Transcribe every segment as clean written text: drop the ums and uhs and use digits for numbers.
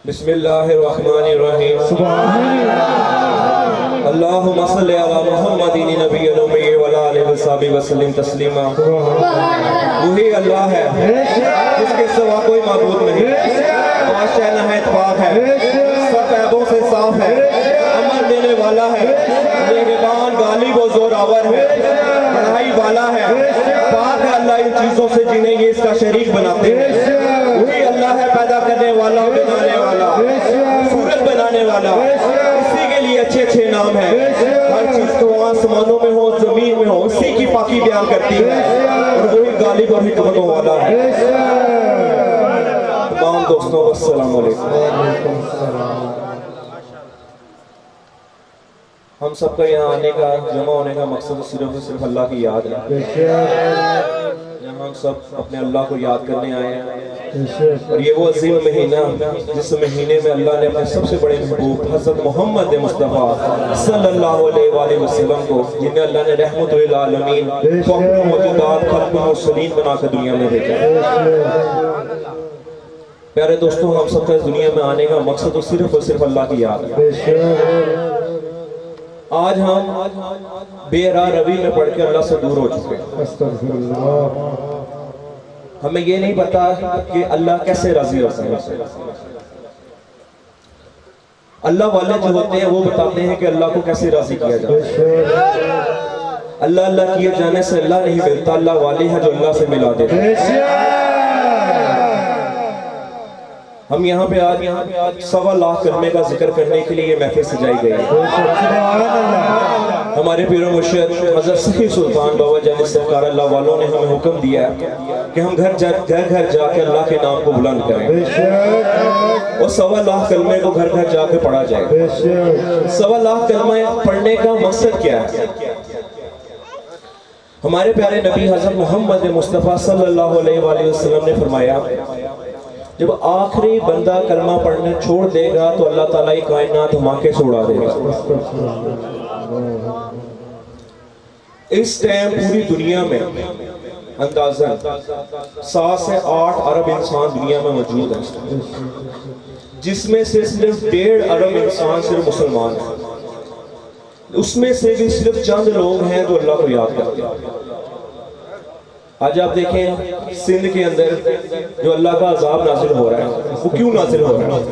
بسم اللہ الرحمن الرحیم اللہم صلی علی محمد نبی الامی وعلی آلہ وصحبہ وسلم تسلیما۔ وہی اللہ ہے جس کے سوا کوئی معبود نہیں، بادشاہ نہایت پاک ہے، سب عیبوں سے صاف ہے، امر دینے والا ہے، نگہبان غالب و زوراور ہے، بڑائی والا ہے، پاک ہے اللہ ان چیزوں سے جنہیں یہ اس کا شریک بناتے ہیں۔ وہی اللہ ہے پیدا کرنے والا، بنانے والا، صورت بنانے والا، اسی کے لیے اچھے اچھے نام ہیں۔ ہر چیز تو آسمانوں میں ہو زمین میں ہو اسی کی پاکی بیان کرتی ہے، اور وہی غالب اور حکمتوں والا ہے۔ تمام دوستوں کو السلام علیکم۔ ہم سب کا یہاں آنے کا، جمع ہونے کا مقصد صرف اللہ کی یاد ہے۔ ہم سب اپنے اللہ کو یاد کرنے آئے ہیں، اور یہ وہ عظیم مہینہ جس مہینے میں اللہ نے اپنے سب سے بڑے محبوب حضرت محمد مصطفیٰ صلی اللہ علیہ وآلہ وسلم کو، جنہیں اللہ نے رحمت للعالمین فخر موجودات خلق المرسلین بنا کر دنیا میں بھیجا۔ پیارے دوستوں، ہم سب کا اس دنیا میں آنے کا مقصد تو صرف اللہ کی یاد ہے۔ آج ہم بے راہ روی میں پڑھ کے اللہ سے دور ہو چکے ہیں۔ ہمیں یہ نہیں پتا کہ اللہ کیسے راضی ہوتا ہے۔ اللہ والے جو ہوتے ہیں وہ بتاتے ہیں کہ اللہ کو کیسے راضی کیا جاتا ہے۔ اللہ کیے جانے سے اللہ نہیں ملتا، اللہ والے ہیں جو اللہ سے ملا دیتے ہیں۔ ہم یہاں پہ آج 1.25 لاکھ کلمے کا ذکر کرنے کے لیے یہ محفل سجائی گئی ہے۔ ہمارے پیر و مرشد حضرت سخی سلطان بابا جان سرکار اللہ والوں نے ہمیں حکم دیا ہے کہ ہم گھر گھر جا کے اللہ کے نام کو بلند کریں، اور 1.25 لاکھ کلمے کو گھر گھر جا کے پڑھا جائے۔ 1.25 لاکھ کلمے پڑھنے کا مقصد کیا ہے؟ ہمارے پیارے نبی حضرت محمد مصطفیٰ صلی اللہ علیہ وآلہ وسلم نے فرمایا، جب آخری بندہ کلمہ پڑھنے چھوڑ دے گا تو اللہ تعالیٰ کی کائنات دھماکے سے اڑا دے گا۔ اس ٹائم پوری دنیا میں اندازاً 7 سے 8 ارب انسان دنیا میں موجود ہیں، جس میں سے صرف 1.5 ارب انسان صرف مسلمان ہیں۔ اس میں سے بھی صرف چند لوگ ہیں جو اللہ کو یاد کرتے ہیں۔ آج آپ دیکھیں سندھ کے اندر جو اللہ کا عذاب نازل ہو رہا ہے، وہ کیوں نازل ہو رہا ہے؟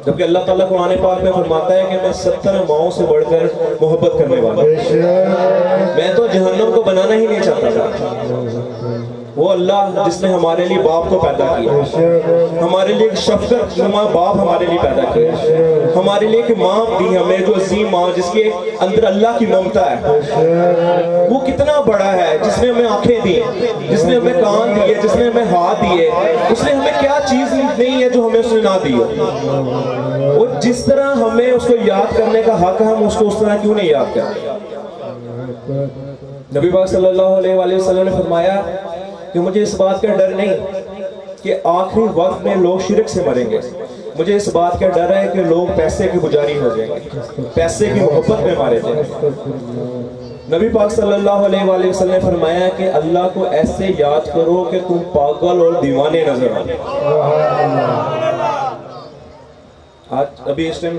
جبکہ اللہ تعالیٰ قرآن پاک میں فرماتا ہے کہ میں 70 ماؤں سے بڑھ کر محبت کرنے والا ہوں۔ میں تو جہنم کو بنانا ہی نہیں چاہتا تھا۔ وہ اللہ جس نے ہمارے لیے باپ کو پیدا کیا، ہمارے لیے ایک شفقت نما باپ ہمارے لیے پیدا کیا، ہمارے لیے ایک ماں دی ہمیں، جو عظیم ماں جس کے اندر اللہ کی ممتا ہے۔ وہ کتنا بڑا ہے جس نے ہمیں آنکھیں دی، جس نے ہمیں کان دیے، جس نے ہمیں ہاتھ دیے۔ اس نے ہمیں کیا چیز نہیں ہے جو ہمیں اس نے نہ دی ہو۔ وہ جس طرح ہمیں اس کو یاد کرنے کا حق ہے، ہم اس کو اس طرح کیوں نہیں یاد کرتے؟ نبی پاک صلی اللہ علیہ وآلہ وسلم نے فرمایا کہ مجھے اس بات کا ڈر نہیں کہ آخری وقت میں لوگ شرک سے مریں گے، مجھے اس بات کا ڈر ہے کہ لوگ پیسے کی پجاری ہو جائیں گے، پیسے کی محبت میں مارے جائیں گے۔ نبی پاک صلی اللہ علیہ وآلہ وسلم نے فرمایا کہ اللہ کو ایسے یاد کرو کہ تم پاگل اور دیوانے نظر آؤ۔ ابھی اس ٹائم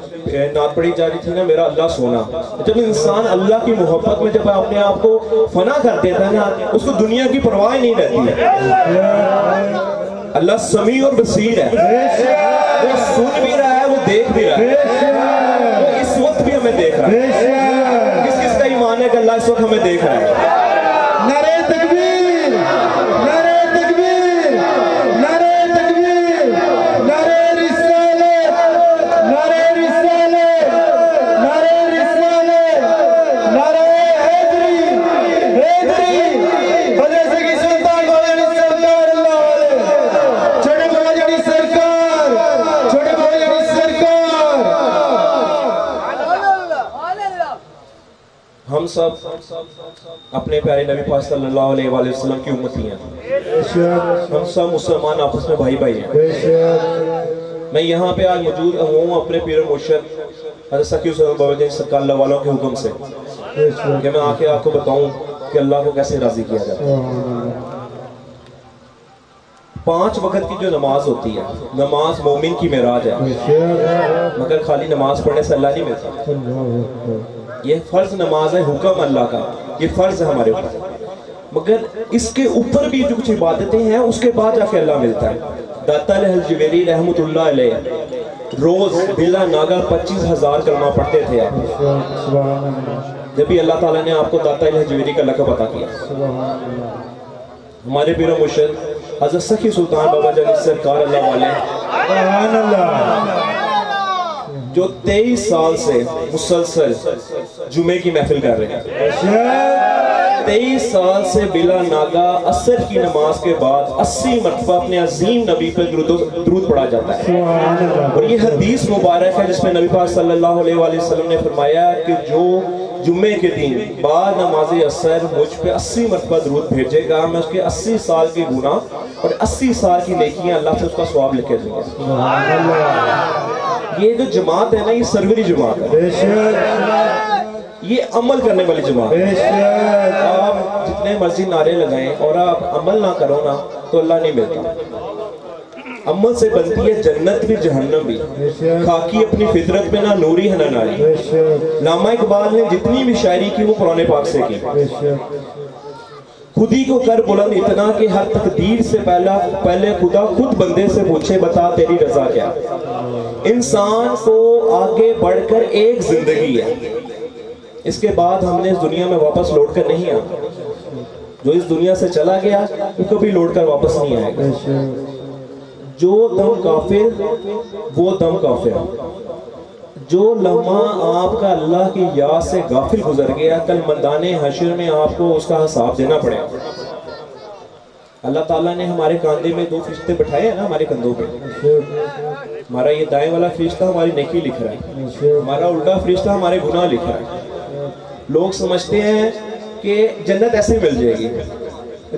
نعت پڑھی جا رہی تھی نا، میرا اللہ سونا۔ جب انسان اللہ کی محبت میں جب اپنے آپ کو فنا کر دیتا ہے نا، اس کو دنیا کی پرواہ نہیں رہتی ہے۔ اللہ سمیع اور بصیر ہے، وہ سن بھی رہا ہے، وہ دیکھ بھی رہا ہے، وہ اس وقت بھی ہمیں دیکھ رہا ہے۔ کس کس کا ایمان ہے کہ اللہ اس وقت ہمیں دیکھ رہا ہے؟ نعرہ تکبیر، نعرہ تکبیر، نعرہ تکبیر، نعرہ رسالت، نعرہ رسالت، نعرہ رسالت، نعرہ حیدری، حیدری، حضرت سخی سلطان بابا جانی سرکار اللہ والے، چھوٹے بابا جانی سرکار، چھوٹے بابا جانی سرکار۔ ہم سب اپنے پیارے نبی پاک صلی اللہ علیہ وآلہ وسلم کی امتی ہیں۔ ہم سب مسلمان آپس میں بھائی بھائی ہیں۔ میں یہاں پہ آج موجود ہوں اپنے پیر و مرشد حضرت سخی سلطان بابا جانی سرکار اللہ والوں کے حکم سے، کہ میں آ کے آپ کو بتاؤں کہ اللہ کو کیسے راضی کیا جاتا ہے۔ 5 وقت کی جو نماز ہوتی ہے، نماز مومن کی معراج ہے، مگر خالی نماز پڑھنے سے اللہ نہیں ملتا۔ یہ فرض نماز ہے، حکم اللہ کا، یہ فرض ہے ہمارے اوپر، مگر اس کے اوپر بھی جو کچھ عبادتیں ہیں اس کے بعد جا کے اللہ ملتا ہے۔ داتا الجویری رحمۃ اللہ علیہ روز بلا ناگا 25,000 کلمہ پڑھتے تھے آپ، جب بھی اللہ تعالیٰ نے آپ کو داتا الجویری کا لقب عطا کیا۔ ہمارے پیر و مرشد حضرت سخی سلطان بابا جانی سرکار اللہ والے سبحان اللہ، جو 23 سال سے مسلسل جمعے کی محفل کر رہے ہیں، 23 سال سے بلا ناگا عصر کی نماز کے بعد 80 مرتبہ اپنے عظیم نبی پر درود پڑھا جاتا ہے۔ اور یہ حدیث مبارک ہے جس میں نبی پاک صلی اللہ علیہ وآلہ وسلم نے فرمایا کہ جو جمعے کے دن بعد نماز عصر مجھ پہ 80 مرتبہ درود بھیجے گا، میں اس کے 80 سال کی گناہ اور 80 سال کی نیکیاں اللہ سے اس کا ثواب لکھ کے دوں گا۔ یہ جو جماعت ہے نا، یہ سروری جماعت ہے، یہ عمل کرنے والی جماعت ہے۔ آپ جتنے مرضی نعرے لگائیں اور آپ عمل نہ کرو نا تو اللہ نہیں ملتا۔ عمل سے بنتی ہے جنت بھی جہنم بھی، خاکی اپنی فطرت میں نہ نوری ہے نہ ناری۔ علامہ اقبال نے جتنی بھی شاعری کی وہ قرآن پاک سے کی۔ خودی کو کر بلند اتنا کہ ہر تقدیر سے پہلے خدا خود بندے سے پوچھے بتا تیری رضا کیا۔ انسان کو آگے بڑھ کر ایک زندگی ہے، اس کے بعد ہم نے اس دنیا میں واپس لوٹ کر نہیں آنا۔ جو اس دنیا سے چلا گیا وہ کبھی لوٹ کر واپس نہیں آئے گا۔ جو دم کافر وہ دم کافر، جو لمحہ آپ کا اللہ کی یاد سے غافل گزر گیا، کل میدان حشر میں آپ کو اس کا حساب دینا پڑے گا۔ اللہ تعالیٰ نے ہمارے کاندھے میں 2 فرشتے بٹھائے ہیں نا، ہمارے کندھوں پہ۔ ہمارا یہ دائیں والا فرشتہ ہماری نیکی لکھ رہا ہے، ہمارا الٹا فرشتہ ہمارے گناہ لکھ رہا ہے۔ لوگ سمجھتے ہیں کہ جنت ایسے مل جائے گی،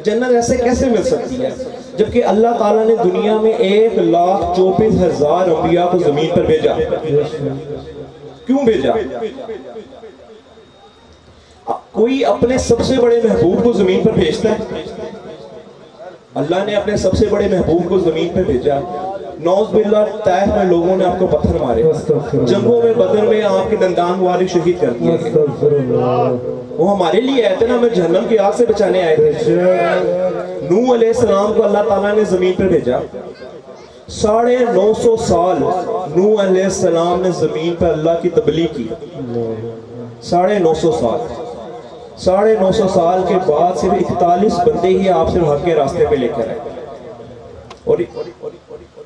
جنت ایسے کیسے مل سکتی ہے جبکہ اللہ تعالیٰ نے دنیا میں 1,34,000 انبیاء کو زمین پر بھیجا۔ کیوں بھیجا؟ کوئی اپنے سب سے بڑے محبوب کو زمین پر بھیجتا ہے؟ اللہ نے اپنے سب سے بڑے محبوب کو زمین پر بھیجا۔ نوز باللہ طائف میں لوگوں نے آپ کو پتھر مارے، جنگوں میں بدر میں آپ کے دندان مبارک شہید کر دیے گئے۔ وہ ہمارے لیے آئے تھے نا، ہمیں جہنم کی آگ سے بچانے آئے تھے۔ نوح علیہ السلام کو اللہ تعالیٰ نے زمین پر بھیجا، 950 سال نوح علیہ السلام نے زمین پر اللہ کی تبلیغ کی۔ 950 سال، 950 سال کے بعد صرف 41 بندے ہی آپ سے حق کے راستے پہ لے کر آئے۔ اور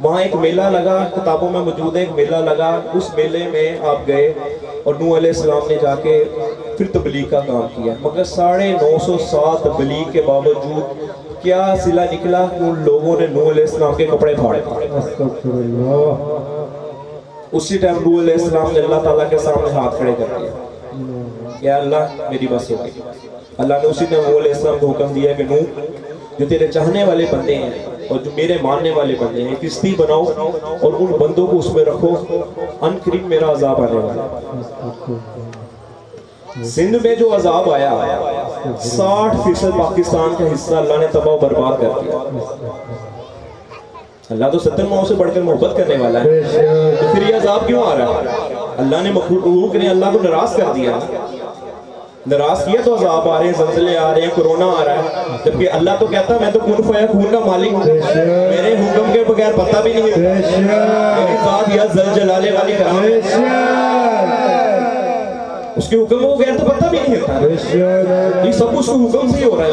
وہاں ایک میلہ لگا، کتابوں میں موجود ہے، ایک میلہ لگا، اس میلے میں آپ گئے اور نوح علیہ السلام نے جا کے پھر تبلیغ کا کام کیا، مگر 950 سال تبلیغ کے باوجود کیا صلہ نکلا کہ ان لوگوں نے نوح علیہ السلام کے کپڑے پھاڑے۔ اسی ٹائم نوح علیہ السلام نے اللہ تعالیٰ کے سامنے ہاتھ کھڑے کر دیا، یا اللہ میری بس ہو گئی۔ اللہ نے اسی ٹائم نوح علیہ السلام کو حکم دیا کہ نوح، جو تیرے چاہنے والے بندے ہیں اور جو میرے ماننے والے بندے ہیں، کشتی بناؤ اور ان بندوں کو اس میں رکھو، ان قریب میرا عذاب آنے والا۔ سندھ میں جو عذاب آیا 60% پاکستان کا حصہ اللہ نے تباہ و برباد کر دیا۔ اللہ تو 70 ماؤں سے بڑھ کر محبت کرنے والا ہے، تو پھر یہ عذاب کیوں آ رہا ہے؟ اللہ نے مخلوق نے اللہ کو ناراض کر دیا، ناراض کیا تو عذاب آ رہے ہیں، زلزلے آ رہے ہیں، کورونا آ رہا ہے، جبکہ اللہ تو کہتا میں تو کن فیکون کا مالک ہوں، میرے حکم کے بغیر پتہ بھی نہیں ہے، میری ذات یا زلجلالے والی کرام ہے، اس کے حکم کو بغیر تو پتہ بھی نہیں ہوتا، یہ سب اس کو حکم سے ہی ہو رہا ہے۔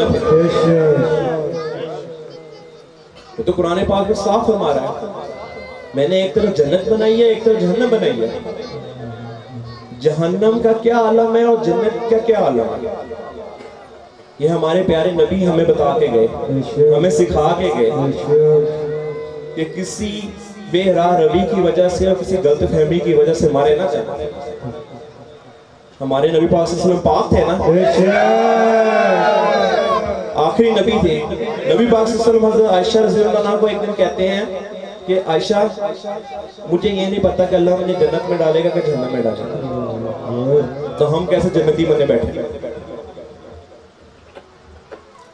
تو قرآن پاک میں صاف فرما رہا ہے میں نے ایک طرف جنت بنائی ہے، ایک طرف جہنم بنائی ہے۔ جہنم کا کیا عالم ہے اور جنت کا کیا عالم ہے، یہ ہمارے پیارے نبی ہمیں بتا کے گئے، ہمیں سکھا کے گئے کہ کسی بے راہ روی کی وجہ سے اور کسی غلط فہمی کی وجہ سے مارے نہ جائیں۔ ہمارے نبی پاک صلی اللہ علیہ وسلم پاک تھے نا، آخری نبی تھے۔ نبی پاک صلی اللہ علیہ وسلم حضرت عائشہ رضی اللہ عنہا کو ایک دن کہتے ہیں کہ عائشہ مجھے یہ نہیں پتا کہ اللہ مجھے جنت میں ڈالے گا کہ جہنم میں ڈالے گا، تو ہم کیسے جنتی بنے بیٹھے۔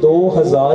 2000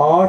8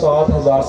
7000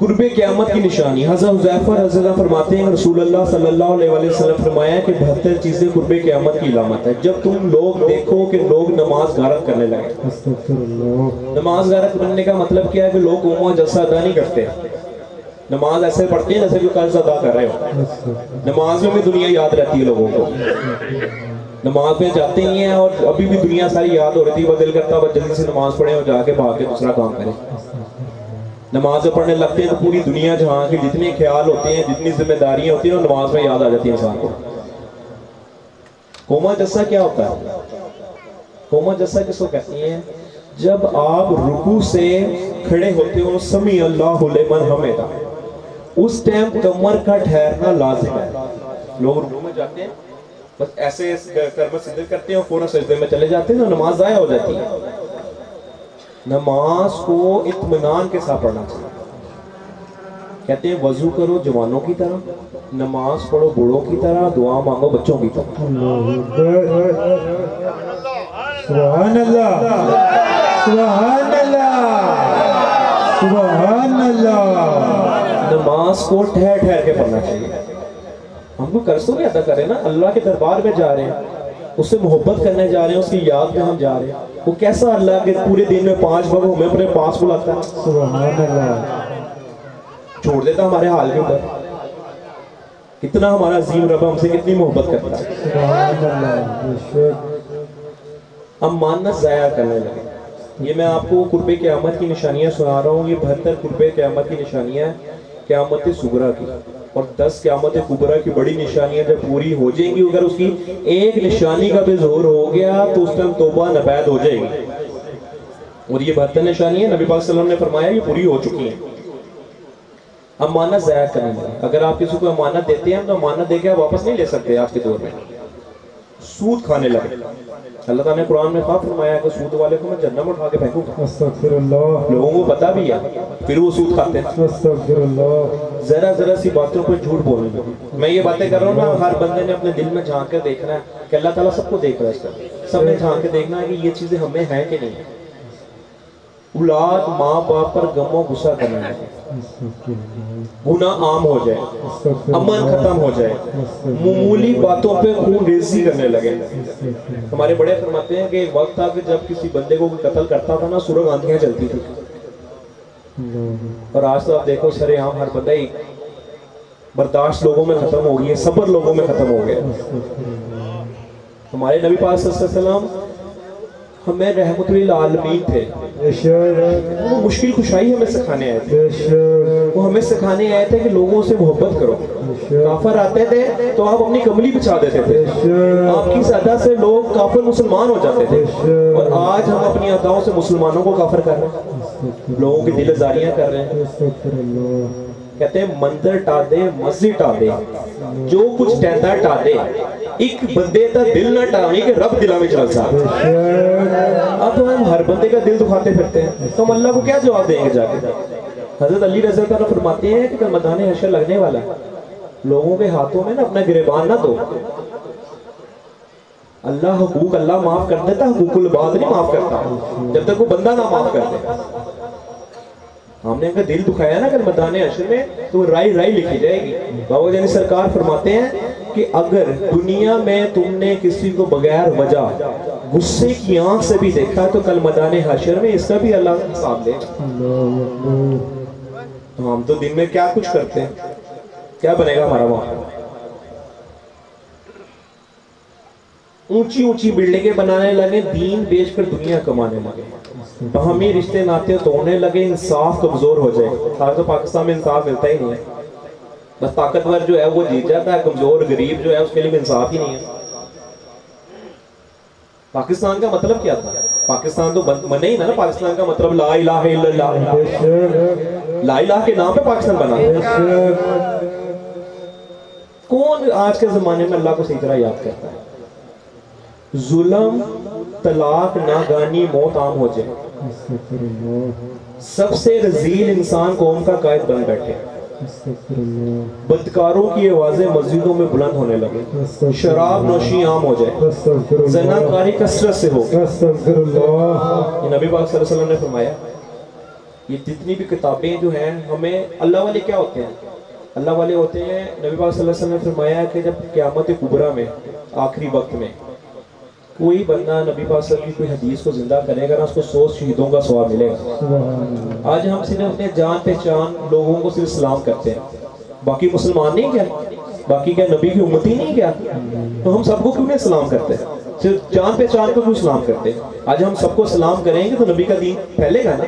قرب قیامت کی نشانی. حضرت حذیفہ رضی اللہ عنہ فرماتے ہیں رسول اللہ صلی اللہ علیہ وسلم فرمایا کہ 72 چیزیں قرب قیامت کی علامت ہے. جب تم لوگ دیکھو کہ لوگ نماز غارت کرنے لگے. نماز غارت کرنے کا مطلب کیا ہے کہ لوگ قوم و جلسہ ادا نہیں کرتے. نماز ایسے پڑھتے ہیں جیسے کہ قرض ادا کر رہے ہو. نماز میں بھی دنیا یاد رہتی ہے لوگوں کو. نماز میں جاتے ہی ہیں اور ابھی بھی دنیا ساری یاد ہو رہی تھی. وہ دل کرتا ہے جلدی سے نماز پڑھیں اور جا کے بھاگ کے دوسرا کام کریں. نماز پڑھنے لگتے ہیں تو پوری دنیا جہاں کے جتنے خیال ہوتے ہیں جتنی ذمہ داریاں ہوتی ہیں وہ نماز میں یاد آ جاتی ہیں انسان کو. قوم جلسہ کیا ہوتا ہے؟ قوم جلسہ کس کو کہتی ہیں؟ جب آپ رکوع سے کھڑے ہوتے ہو سمیع اللہ لمن حمدہ اس ٹائم کمر کا ٹھہرنا لازم ہے. لوگ رکوع میں جاتے ہیں بس ایسے کمر سیدھے کرتے ہیں اور فوراً سجدے میں چلے جاتے ہیں تو نماز ضائع ہو جاتی ہے. نماز کو اطمینان کے ساتھ پڑھنا چاہیے. کہتے ہیں وضو کرو جوانوں کی طرح, نماز پڑھو بوڑھوں کی طرح, دعا مانگو بچوں کی طرح. سبحان اللہ سبحان اللہ سبحان اللہ. نماز کو ٹھہر ٹھہر کے پڑھنا چاہیے. ہم کو قرض تو نہیں ادا کریں نا, اللہ کے دربار میں جا رہے ہیں, اس سے محبت کرنے جا رہے ہیں, اس کی یاد میں ہم جا رہے ہیں. وہ کیسا اللہ کے پورے دن میں 5 وقت ہمیں اپنے پاس بلاتا ہے. سبحان اللہ. چھوڑ دیتا ہمارے حال کے اوپر. کتنا ہمارا عظیم رب ہم سے کتنی محبت کرتا ہے. سبحان اللہ. ہم مانت ضائع کرنے لگے. یہ میں آپ کو قرب قیامت کی نشانیاں سنا رہا ہوں. یہ 72 قرب قیامت کی نشانیاں ہیں قیامت صغریٰ کی, اور 10 قیامت کبریٰ کی بڑی نشانیاں جب پوری ہو جائیں گی. اگر اس کی ایک نشانی کا بھی ظہور ہو گیا تو اس ٹائم توبہ نبید ہو جائے گی. اور یہ 72 نشانیاں نبی پاک صلی اللہ علیہ وسلم نے فرمایا یہ پوری ہو چکی ہیں. امانت ضائع کرنے لگے. اگر آپ کسی کو امانت دیتے ہیں تو امانت دے کے آپ واپس نہیں لے سکتے. آج کے دور میں سود کھانے لگے. اللہ تعالیٰ نے قرآن میں خواب فرمایا کہ سود والے کو میں جہنم اٹھا کے پھینکوں گا. استغفر اللہ. لوگوں کو پتہ بھی ہے پھر وہ سود کھاتے ہیں. استغفر اللہ. ذرا سی باتوں پر جھوٹ بولنے لگے. میں یہ باتیں کر رہا ہوں نا, ہر بندے نے اپنے دل میں جھانک کر دیکھنا ہے کہ اللہ تعالیٰ سب کو دیکھ رہا ہے. اس کا سب نے جھانک کے دیکھنا ہے کہ یہ چیزیں ہمیں ہیں کہ نہیں. اولاد ماں باپ پر غم و غصہ کرنے لگے, گناہ عام ہو جائے, امن ختم ہو جائے, معمولی باتوں پہ خون ریزی کرنے لگے. ہمارے بڑے فرماتے ہیں کہ ایک وقت تھا کہ جب کسی بندے کو قتل کرتا تھا نا سورج آندھیاں چلتی تھی. اور آج تو آپ دیکھو سر عام ہر بندہ ہی برداشت لوگوں میں ختم ہو گئی ہے, صبر لوگوں میں ختم ہو گیا. ہمارے نبی پاک صلی اللہ علیہ وسلم ہمیں رحمت للعالمین تھے. وہ مشکل کشائی ہمیں سکھانے آئے تھے. وہ ہمیں سکھانے آئے تھے کہ لوگوں سے محبت کرو. کافر آتے تھے تو آپ اپنی کملی بچھا دیتے تھے. آپ کی ادا سے لوگ کافر مسلمان ہو جاتے تھے. اور آج ہم اپنی اداؤں سے مسلمانوں کو کافر کر رہے ہیں, لوگوں کی دل ازاریاں کر رہے ہیں. کہتے ہیں مندر ٹا دے مسجد ٹا دے جو کچھ ٹہتا ٹا دے, ایک بندے کا دل نہ ٹاویں کہ رب دلوں میں چل سا. اب ہم ہر بندے کا دل دکھاتے پھرتے ہیں تو ہم اللہ کو کیا جواب دیں گے جا کے. حضرت علی رضی اللہ عنہ فرماتے ہیں کہ میدان حشر لگنے والا ہے, لوگوں کے ہاتھوں میں نا اپنا گریبان نہ دو. اللہ حقوق اللہ معاف کر دیتا, حقوق العباد نہیں معاف کرتا جب تک وہ بندہ نہ معاف کر دے. ہم نے اگر دل دکھایا نا اگر میدان حشر میں تو رائی رائی لکھی جائے گی. بابا جانی سرکار فرماتے ہیں کہ اگر دنیا میں تم نے کسی کو بغیر وجہ غصے کی آنکھ سے بھی دیکھا تو کل میدان حشر میں اس کا بھی اللہ حساب دے. ہم تو دن میں کیا کچھ کرتے ہیں, کیا بنے گا ہمارا وہاں. اونچی اونچی بلڈنگیں بنانے لگے, دین بیچ کر دنیا کمانے لگے, باہمی رشتے ناطے توڑنے لگے, انصاف کمزور ہو جائے. آج تو پاکستان میں انصاف ملتا ہی نہیں ہے. بس طاقتور جو ہے وہ جیت جاتا ہے, کمزور غریب جو ہے اس کے لیے انصاف ہی نہیں ہے. پاکستان کا مطلب کیا تھا؟ پاکستان تو بنے ہی نا, پاکستان کا مطلب لا الہ الا اللہ, لا الہ کے نام پہ پاکستان بنا. کون آج کے زمانے میں اللہ کو صحیح طرح یاد کرتا ہے؟ ظلم, طلاق, ناگانی, موت عام ہو جائے. سب سے رذیل انسان قوم کا قائد بن بیٹھے. بدکاروں کی آوازیں مسجدوں میں بلند ہونے لگے. شراب نوشی عام ہو جائے. زناکاری کثرت سے ہو. یہ نبی پاک صلی اللہ علیہ وسلم نے فرمایا یہ جتنی بھی کتابیں جو ہیں ہمیں، اللہ والے کیا ہوتے ہیں؟ اللہ والے ہوتے ہیں، نبی پاک صلی اللہ علیہ وسلم نے فرمایا کہ جب قیامت کبریٰ میں آخری وقت میں کوئی بندہ نبی پاک صلی اللہ علیہ وسلم کی کوئی حدیث کو زندہ کرے گا نا، اس کو 100 شہیدوں کا ثواب ملے گا۔ آج ہم صرف اپنے جان پہچان لوگوں کو صرف سلام کرتے ہیں، باقی مسلمان نہیں کیا؟ باقی کیا نبی کی امتی نہیں کیا؟ تو ہم سب کو کیوں نہیں سلام کرتے؟ صرف جان پہچان کو کیوں سلام کرتے؟ آج ہم سب کو سلام کریں گے تو نبی کا دین پھیلے گا نا،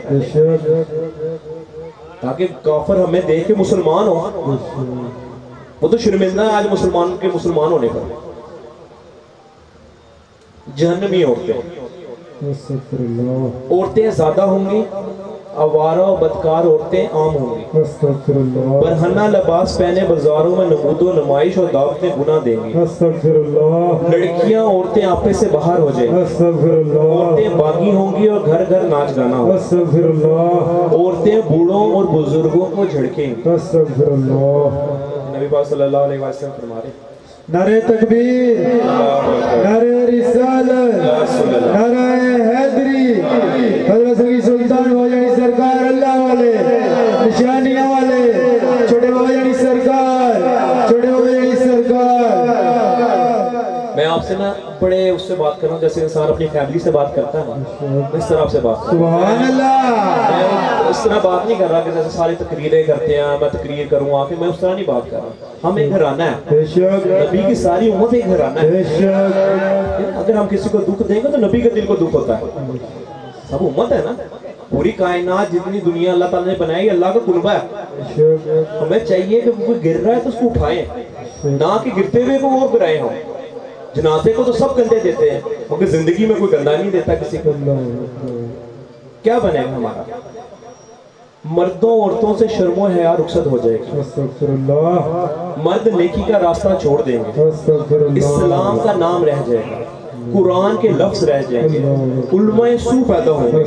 تاکہ کافر ہمیں دیکھ کے مسلمان ہو۔ وہ تو شرمندہ ہے آج مسلمان کے مسلمان ہونے پر۔ جہنمی عورتیں زیادہ ہوں گی، آوارہ و بدکار عورتیں عام ہوں گی، برہنہ لباس پہنے بازاروں میں نمود و نمائش اور دعوتیں گناہ دیں گی، لڑکیاں عورتیں آپے سے باہر ہو جائیں گی، عورتیں باغی ہوں گی اور گھر گھر ناچ گانا ہوگا، عورتیں بوڑھوں اور بزرگوں کو جھڑکیں گی۔ نبی پاک صلی اللہ علیہ وسلم فرما رہے ہیں نعرہ تکبیر، نعرہ رسالت، نعرہ حیدری، حضرت سنگی سلطان بابا جانی سرکار اللہ والے، نشانیاں والے، چھوٹے بابا جانی سرکار، چھوٹے بابا جانی سرکار۔ میں آپ سے نا بڑے اس سے بات کروں جیسے انسان اپنی فیملی سے بات کرتا ہے نا، اس طرح آپ سے بات کروں۔ سبحان اللہ۔ میں اس طرح بات نہیں کر رہا کہ جیسے ساری تقریریں کرتے ہیں میں تقریر کروں آ کے، میں اس طرح نہیں بات کر رہا۔ ہم ایک گھرانہ ہے، نبی کی ساری امت ایک گھرانہ ہے۔ اگر ہم کسی کو دکھ دیں گے تو نبی کے دل کو دکھ ہوتا ہے۔ سب امت ہے نا، پوری کائنات جتنی دنیا اللہ تعالیٰ نے بنائی اللہ کا کنبہ ہے۔ ہمیں چاہیے کہ کوئی گر رہا ہے تو اس کو اٹھائیں، نہ کہ گرتے ہوئے کو اور گرائیں۔ ہم جنازے کو تو سب گندے دیتے ہیں مگر زندگی میں کوئی گندہ نہیں دیتا کسی کو۔ کیا بنے گا ہمارا؟ مردوں عورتوں سے شرم و حیا رخصت ہو جائے گی، مرد نیکی کا راستہ چھوڑ دیں گے، اسلام کا نام رہ جائے گا، قرآن کے لفظ رہ جائیں گے، علماء سو پیدا ہوں گے،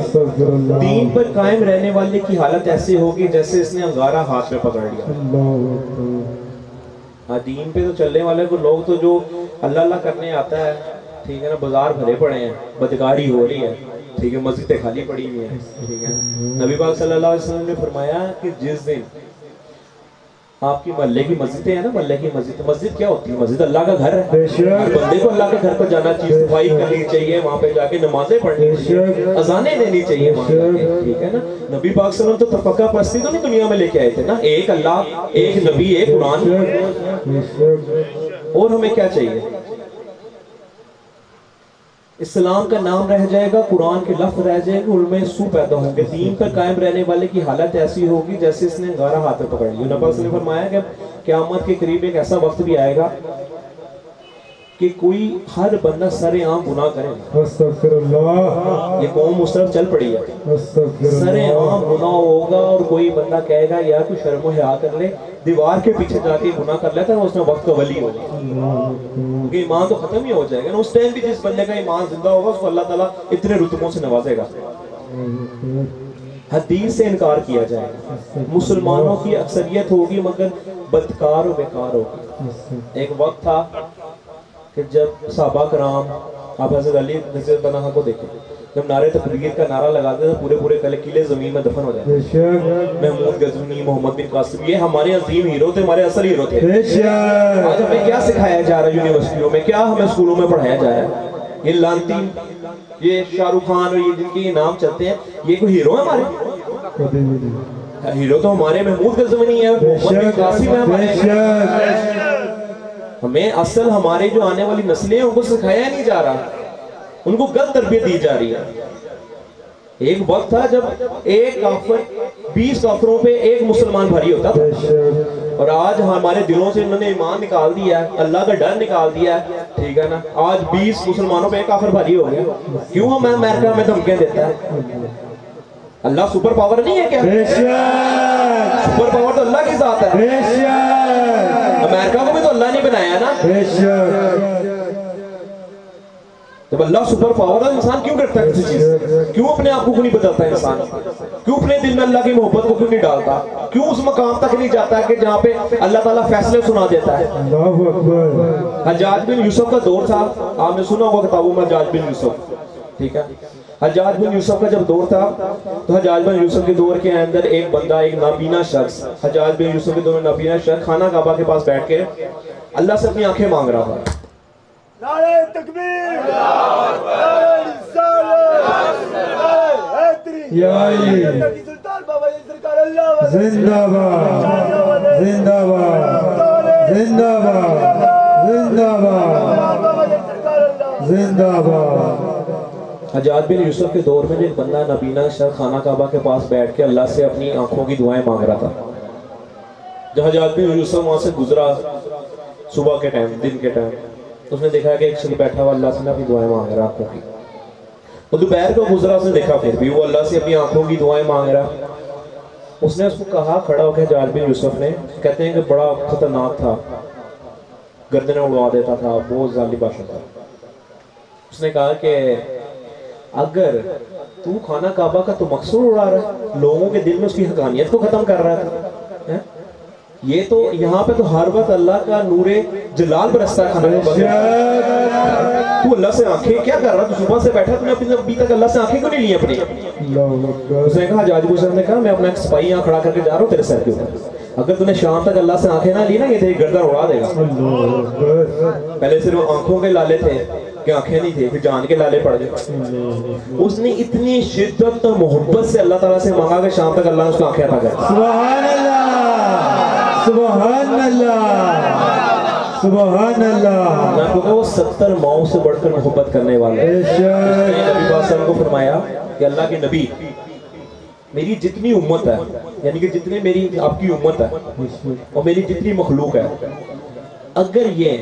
دین پر قائم رہنے والے کی حالت ایسی ہوگی جیسے اس نے انگارہ ہاتھ میں پکڑ لیا۔ دین پہ تو چلنے والے کو لوگ تو جو اللہ اللہ کرنے آتا ہے، ٹھیک ہے نا، بازار بھرے پڑے ہیں، بدکاری ہو رہی ہے، ٹھیک ہے، مسجدیں خالی پڑی ہوئی ہیں، ٹھیک ہے۔ نبی پاک صلی اللہ علیہ وسلم نے فرمایا کہ جس دن آپ کی محلے کی مسجدیں ہیں نا، محلے کی مسجد، مسجد کیا ہوتی ہے؟ مسجد اللہ کا گھر ہے۔ ہر بندے کو اللہ کے گھر پر جانا چاہیے، صفائی کرنی چاہیے، وہاں پہ جا کے نمازیں پڑھنی چاہیے، اذانیں دینی چاہیے وہاں جا کے، ٹھیک ہے نا۔ نبی پاک صلی اللہ علیہ وسلم تو تفرقہ پرستی تو نہیں دنیا میں لے کے آئے تھے نا، ایک اللہ، ایک نبی، ایک قرآن۔ اور ہمیں کیا چاہیے؟ اسلام کا نام رہ جائے گا، قرآن کے لفظ رہ جائیں گے، علماء سو پیدا ہوں گے، دین پر قائم رہنے والے کی حالت ایسی ہوگی جیسے اس نے انگارہ ہاتھ میں پکڑ لیا۔ نبی پاک نے فرمایا کہ قیامت کے قریب ایک ایسا وقت بھی آئے گا کہ کوئی ہر بندہ سر عام گناہ کرے گا۔ استغفر اللہ۔ یہ قوم اس طرف چل پڑی ہے، سر عام گناہ ہوگا اور کوئی بندہ کہے گا یار کوئی شرم و حیا کر لے، دیوار کے پیچھے جا کے گناہ کر لیتا ہے، اس میں وقت کا ولی ہوگا، کیونکہ ایمان تو ختم ہی ہو جائے گا نا۔ اس ٹائم بھی جس بندے کا ایمان زندہ ہوگا اس کو اللہ تعالیٰ اتنے رتبوں سے نوازے گا۔ حدیث سے انکار کیا جائے گا، مسلمانوں کی اکثریت ہوگی مگر بدکار و بیکار ہوگی۔ ایک وقت تھا کہ جب صحابہ کرام، آپ حضرت علی رضی اللہ عنہ کو دیکھیں، جب نعرہ تکبیر کا نعرہ لگاتے تھے پورے قلعے زمین میں دفن ہو جاتے تھے۔ محمود غزنوی، محمد بن قاسم، یہ ہمارے عظیم ہیرو تھے، ہمارے اصل ہیرو تھے۔ آج ہمیں کیا سکھایا جا رہا ہے یونیورسٹیوں میں، کیا ہمیں اسکولوں میں پڑھایا جا رہا ہے؟ یہ لانتی، یہ شاہ رخ خان اور یہ جن کے نام چلتے ہیں، یہ کوئی ہیرو ہے ہمارے؟ ہیرو تو ہمارے محمود غزنوی ہے، محمد بن قاسم ہے ہمارے۔ ہمیں اصل ہمارے جو آنے والی نسلیں ہیں ان کو سکھایا نہیں جا رہا، ان کو غلط تربیت دی جا رہی ہے۔ ایک وقت تھا جب ایک کافر 20 کافروں پہ ایک مسلمان بھاری ہوتا تھا، اور آج ہمارے دلوں سے انہوں نے ایمان نکال دیا ہے، اللہ کا ڈر نکال دیا ہے، ٹھیک ہے نا۔ آج 20 مسلمانوں پہ ایک کافر بھاری ہو گیا، کیوں؟ ہمیں امریکہ میں دھمکیاں دیتا ہے۔ اللہ سپر پاور نہیں ہے کیا؟ سپر پاور تو اللہ کی ذات ہے۔ امریکہ کو بھی تو اللہ نے بنایا نا۔ جب اللہ سپر پاور ہے، انسان کیوں کرتا ہے کسی چیز؟ کیوں اپنے آپ کو نہیں بتاتا ہے انسان؟ کیوں اپنے دل میں اللہ کی محبت کو کیوں نہیں ڈالتا؟ کیوں اس مقام تک نہیں جاتا ہے کہ جہاں پہ اللہ تعالیٰ فیصلے سنا دیتا ہے؟ حجاج بن یوسف کا دور تھا، آپ نے سنا ہوگا کتابوں میں حجاج بن یوسف، ٹھیک ہے۔ حجاج بن یوسف کا جب دور تھا تو حجاج بن یوسف کے دور کے اندر ایک بندہ، ایک نابینا شخص، حجاج بن یوسف کے دور میں نابینا شخص خانہ کعبہ کے پاس بیٹھ کے اللہ سے اپنی آنکھیں مانگ رہا تھا. نعرہ تکبیر، نعرہ رسالت، نعرہ حیدری، سلطان بابا سرکار اللہ زندہ باد، زندہ باد، زندہ باد، زندہ باد، زندہ باد. حجاج بن یوسف کے دور میں جو ایک بندہ نابینا شخص خانہ کعبہ کے پاس بیٹھ کے اللہ سے اپنی آنکھوں کی دعائیں مانگ رہا تھا. جب حجاج بن یوسف وہاں سے گزرا صبح کے ٹائم، دن کے ٹائم، اس نے دیکھا کہ ایک شخص بیٹھا ہوا اللہ سے اپنی دعائیں مانگ رہا آنکھوں کی. وہ دوپہر کو گزرا، اس نے دیکھا پھر بھی وہ اللہ سے اپنی آنکھوں کی دعائیں مانگ رہا. اس نے اس کو کہا، کھڑا ہو کے حجاج بن یوسف نے، کہتے ہیں کہ بڑا خطرناک تھا، گردنیں اڑوا دیتا تھا، بہت ظالم بادشاہ تھا. اس نے کہا کہ اگر تو خانہ کعبہ کا تو مقصود اڑا رہا ہے، لوگوں کے دل میں اس کی حقانیت کو ختم کر رہا تھا، یہ تو یہاں پہ تو ہر وقت اللہ کا نور جلال برستا ہے خانہ کعبہ. تو اللہ سے آنکھیں کیا کر رہا؟ تو صبح سے بیٹھا، تم نے ابھی تک اللہ سے آنکھیں کیوں نہیں لی اپنی؟ اس نے کہا، حجاج بن یوسف نے کہا، میں اپنا ایک سپاہی یہاں کھڑا کر کے جا رہا ہوں تیرے سر کے اوپر، اگر تم نے شام تک اللہ سے آنکھیں نہ لی نا، یہ تیری گردن اڑا دے گا. پہلے صرف آنکھوں کے لالے تھے کہ آنکھیں نہیں تھے، پھر جان کے لالے پڑ گئے. اس نے اتنی شدت اور محبت سے اللہ تعالیٰ سے مانگا کہ شام تک اللہ نے اس کو آنکھیں عطا کر دی. سبحان اللہ، سبحان اللہ، سبحان اللہ. میں کہوں گا وہ 70 ماؤں سے بڑھ کر محبت کرنے والے. نبی پاک صلی اللہ علیہ وسلم کو فرمایا کہ اللہ کے نبی، میری جتنی امت ہے، یعنی کہ جتنے میری آپ کی امت ہے اور میری جتنی مخلوق ہے، اگر یہ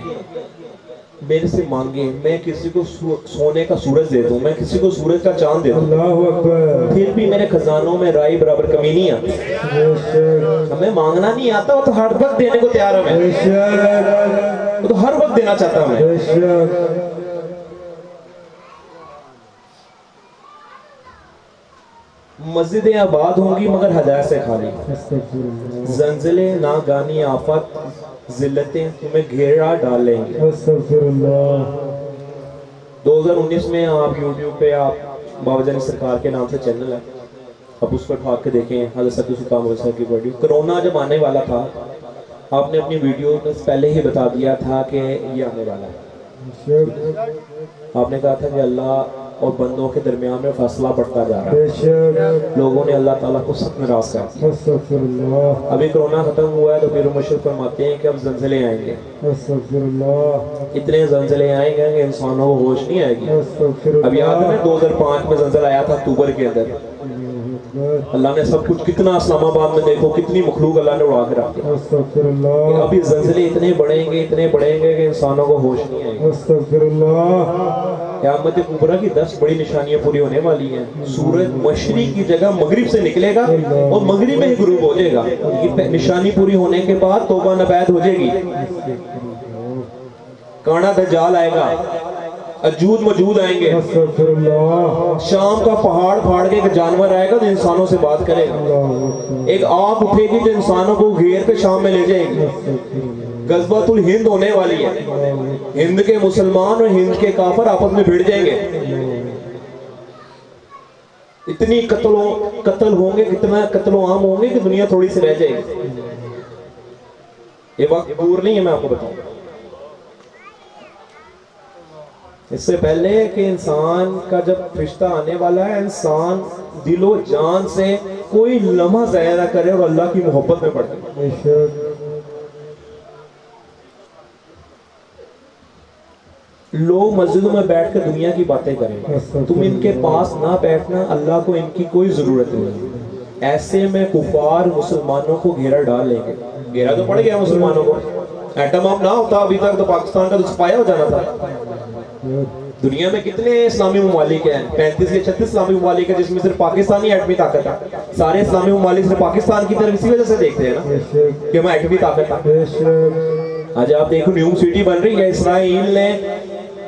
میرے سے مانگے میں کسی کو سونے کا سورج دے دوں، میں کسی کو سورج کا چاند دے دوں، اللہ اکبر، پھر بھی میرے خزانوں میں رائی برابر کمی نہیں آتی. ہمیں مانگنا نہیں آتا، وہ تو ہر وقت دینے کو تیار ہے، وہ تو ہر وقت دینا چاہتا ہوں میں. مسجدیں آباد ہوں گی مگر ہدایت سے خالی، زلزلے، ناگانی، آفت، ذلتیں تمہیں گھیرا ڈال لیں گے. 2019 میں آپ یوٹیوب پہ آپ بابا جانی سرکار کے نام سے چینل ہے، اب اس پر اٹھا کے دیکھیں حضرت سید سلطان علیہ کی ویڈیو. کرونا جب آنے والا تھا، آپ نے اپنی ویڈیو میں پہلے ہی بتا دیا تھا کہ یہ آنے والا ہے. آپ نے کہا تھا کہ اللہ اور بندوں کے درمیان میں فاصلہ بڑھتا جا رہا ہے، لوگوں نے اللہ تعالیٰ کو سخت ناراض کر دیا. ابھی کرونا ختم ہوا ہے تو پھر مشرق فرماتے ہیں کہ اب زلزلے آئیں گے، اتنے زلزلے آئیں گے کہ انسانوں کو ہوش نہیں آئے گی. اب یاد ہے 2005 میں زلزلہ آیا تھا اکتوبر کے اندر، اللہ نے سب کچھ کتنا اسلام آباد میں دیکھو کتنی مخلوق اللہ نے اڑا کے رکھ دیا. ابھی زلزلے اتنے بڑھیں گے کہ انسانوں کو ہوش نہیں آئے گی. قیامت کبریٰ کی 10 بڑی نشانیاں پوری ہونے والی ہیں. سورج مشرق کی جگہ مغرب سے نکلے گا اور مغرب میں ہی غروب ہو جائے گا. یہ نشانی پوری ہونے کے بعد توبہ نبید ہو جائے گی. کانا دجال آئے گا، اجود موجود آئیں گے، شام کا پہاڑ پھاڑ کے ایک جانور آئے گا تو انسانوں سے بات کرے گا. ایک آگ اٹھے گی جو انسانوں کو گھیر کے شام میں لے جائے گی. غزوۃ الہند ہونے والی ہے، ہند کے مسلمان اور ہند کے کافر آپس میں بھیڑ جائیں گے. اتنی قتل ہوں گے، کتنا قتل و عام ہوں گے کہ دنیا تھوڑی سی رہ جائے گی. یہ وقت دور نہیں ہے، میں آپ کو بتاؤں. اس سے پہلے کہ انسان کا جب فرشتہ آنے والا ہے، انسان دل و جان سے کوئی لمحہ ضائع نہ کرے اور اللہ کی محبت میں پڑ جائے. لوگ مسجدوں میں بیٹھ کر دنیا کی باتیں کریں، تم ان کے پاس نہ بیٹھنا، اللہ کو ان کی کوئی ضرورت نہیں. ایسے میں کفار مسلمانوں کو گھیرا ڈال لیں گے. گھیرا تو پڑ گیا مسلمانوں کو. ایٹم بم نہ ہوتا ابھی تک تو پاکستان کا تو سپاہی ہو جانا تھا. دنیا میں کتنے اسلامی ممالک ہیں؟ 35 یا 36 اسلامی ممالک ہیں، جس میں صرف پاکستانی ایٹمی طاقت ہے. سارے اسلامی ممالک صرف پاکستان کی طرف اسی وجہ سے دیکھتے ہیں نا کہ ہم ایٹمی طاقت ہے. آج آپ دیکھو نیو سٹی بن رہی ہے، اسرائیل نے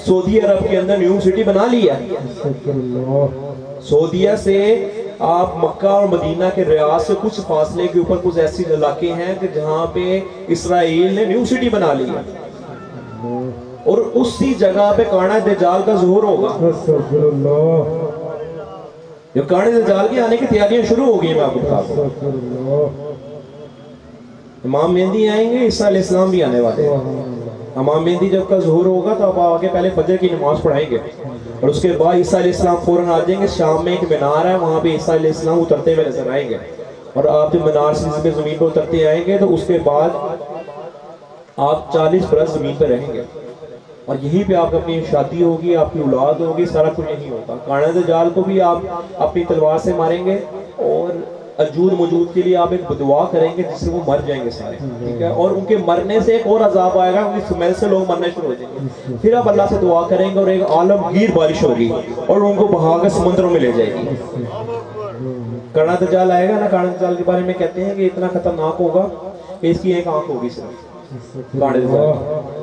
سعودی عرب کے اندر نیو سٹی بنا لی ہے. سعودیہ سے آپ مکہ اور مدینہ کے ریاض سے کچھ فاصلے کے اوپر کچھ ایسی علاقے ہیں کہ جہاں پہ اسرائیل نے نیو سٹی بنا لی ہے، اور اسی جگہ پہ کانا دجال کا ظہور ہوگا. جو کانے دجال کی آنے کی تیاریاں شروع ہو گئی میں آپ کو بتا دوں. امام مہدی آئیں گے، عیسیٰ علیہ السلام بھی آنے والے ہیں. امام مہدی جب کا ظہور ہوگا تو آپ آگے پہلے فجر کی نماز پڑھائیں گے اور اس کے بعد عیسیٰ علیہ السلام فوراً آ جائیں گے. شام میں ایک مینار ہے، وہاں پہ عیسیٰ علیہ السلام اترتے ہوئے نظر آئیں گے اور آپ جب مینار سے زمین پہ اترتے آئیں گے تو اس کے بعد آپ 40 برس زمین پہ رہیں گے اور یہی پہ آپ اپنی شادی ہوگی، آپ کی اولاد ہوگی، سارا کچھ یہی ہوتا. کانا دجال کو بھی آپ اپنی تلوار سے ماریں گے اور اجود موجود کے لیے آپ ایک دعا کریں گے جس سے وہ مر جائیں گے سارے، ٹھیک ہے. اور ان کے مرنے سے ایک اور عذاب آئے گا، ان کی سمیل سے لوگ مرنے شروع ہو جائیں گے. پھر آپ اللہ سے دعا کریں گے اور ایک عالمگیر بارش ہوگی اور ان کو بہا کے سمندروں میں لے جائے گی. کانا دجال آئے گا نا، کانا دجال کے بارے میں کہتے ہیں کہ اتنا خطرناک ہوگا کہ اس کی ایک آنکھ ہوگی صرف. کانے دجال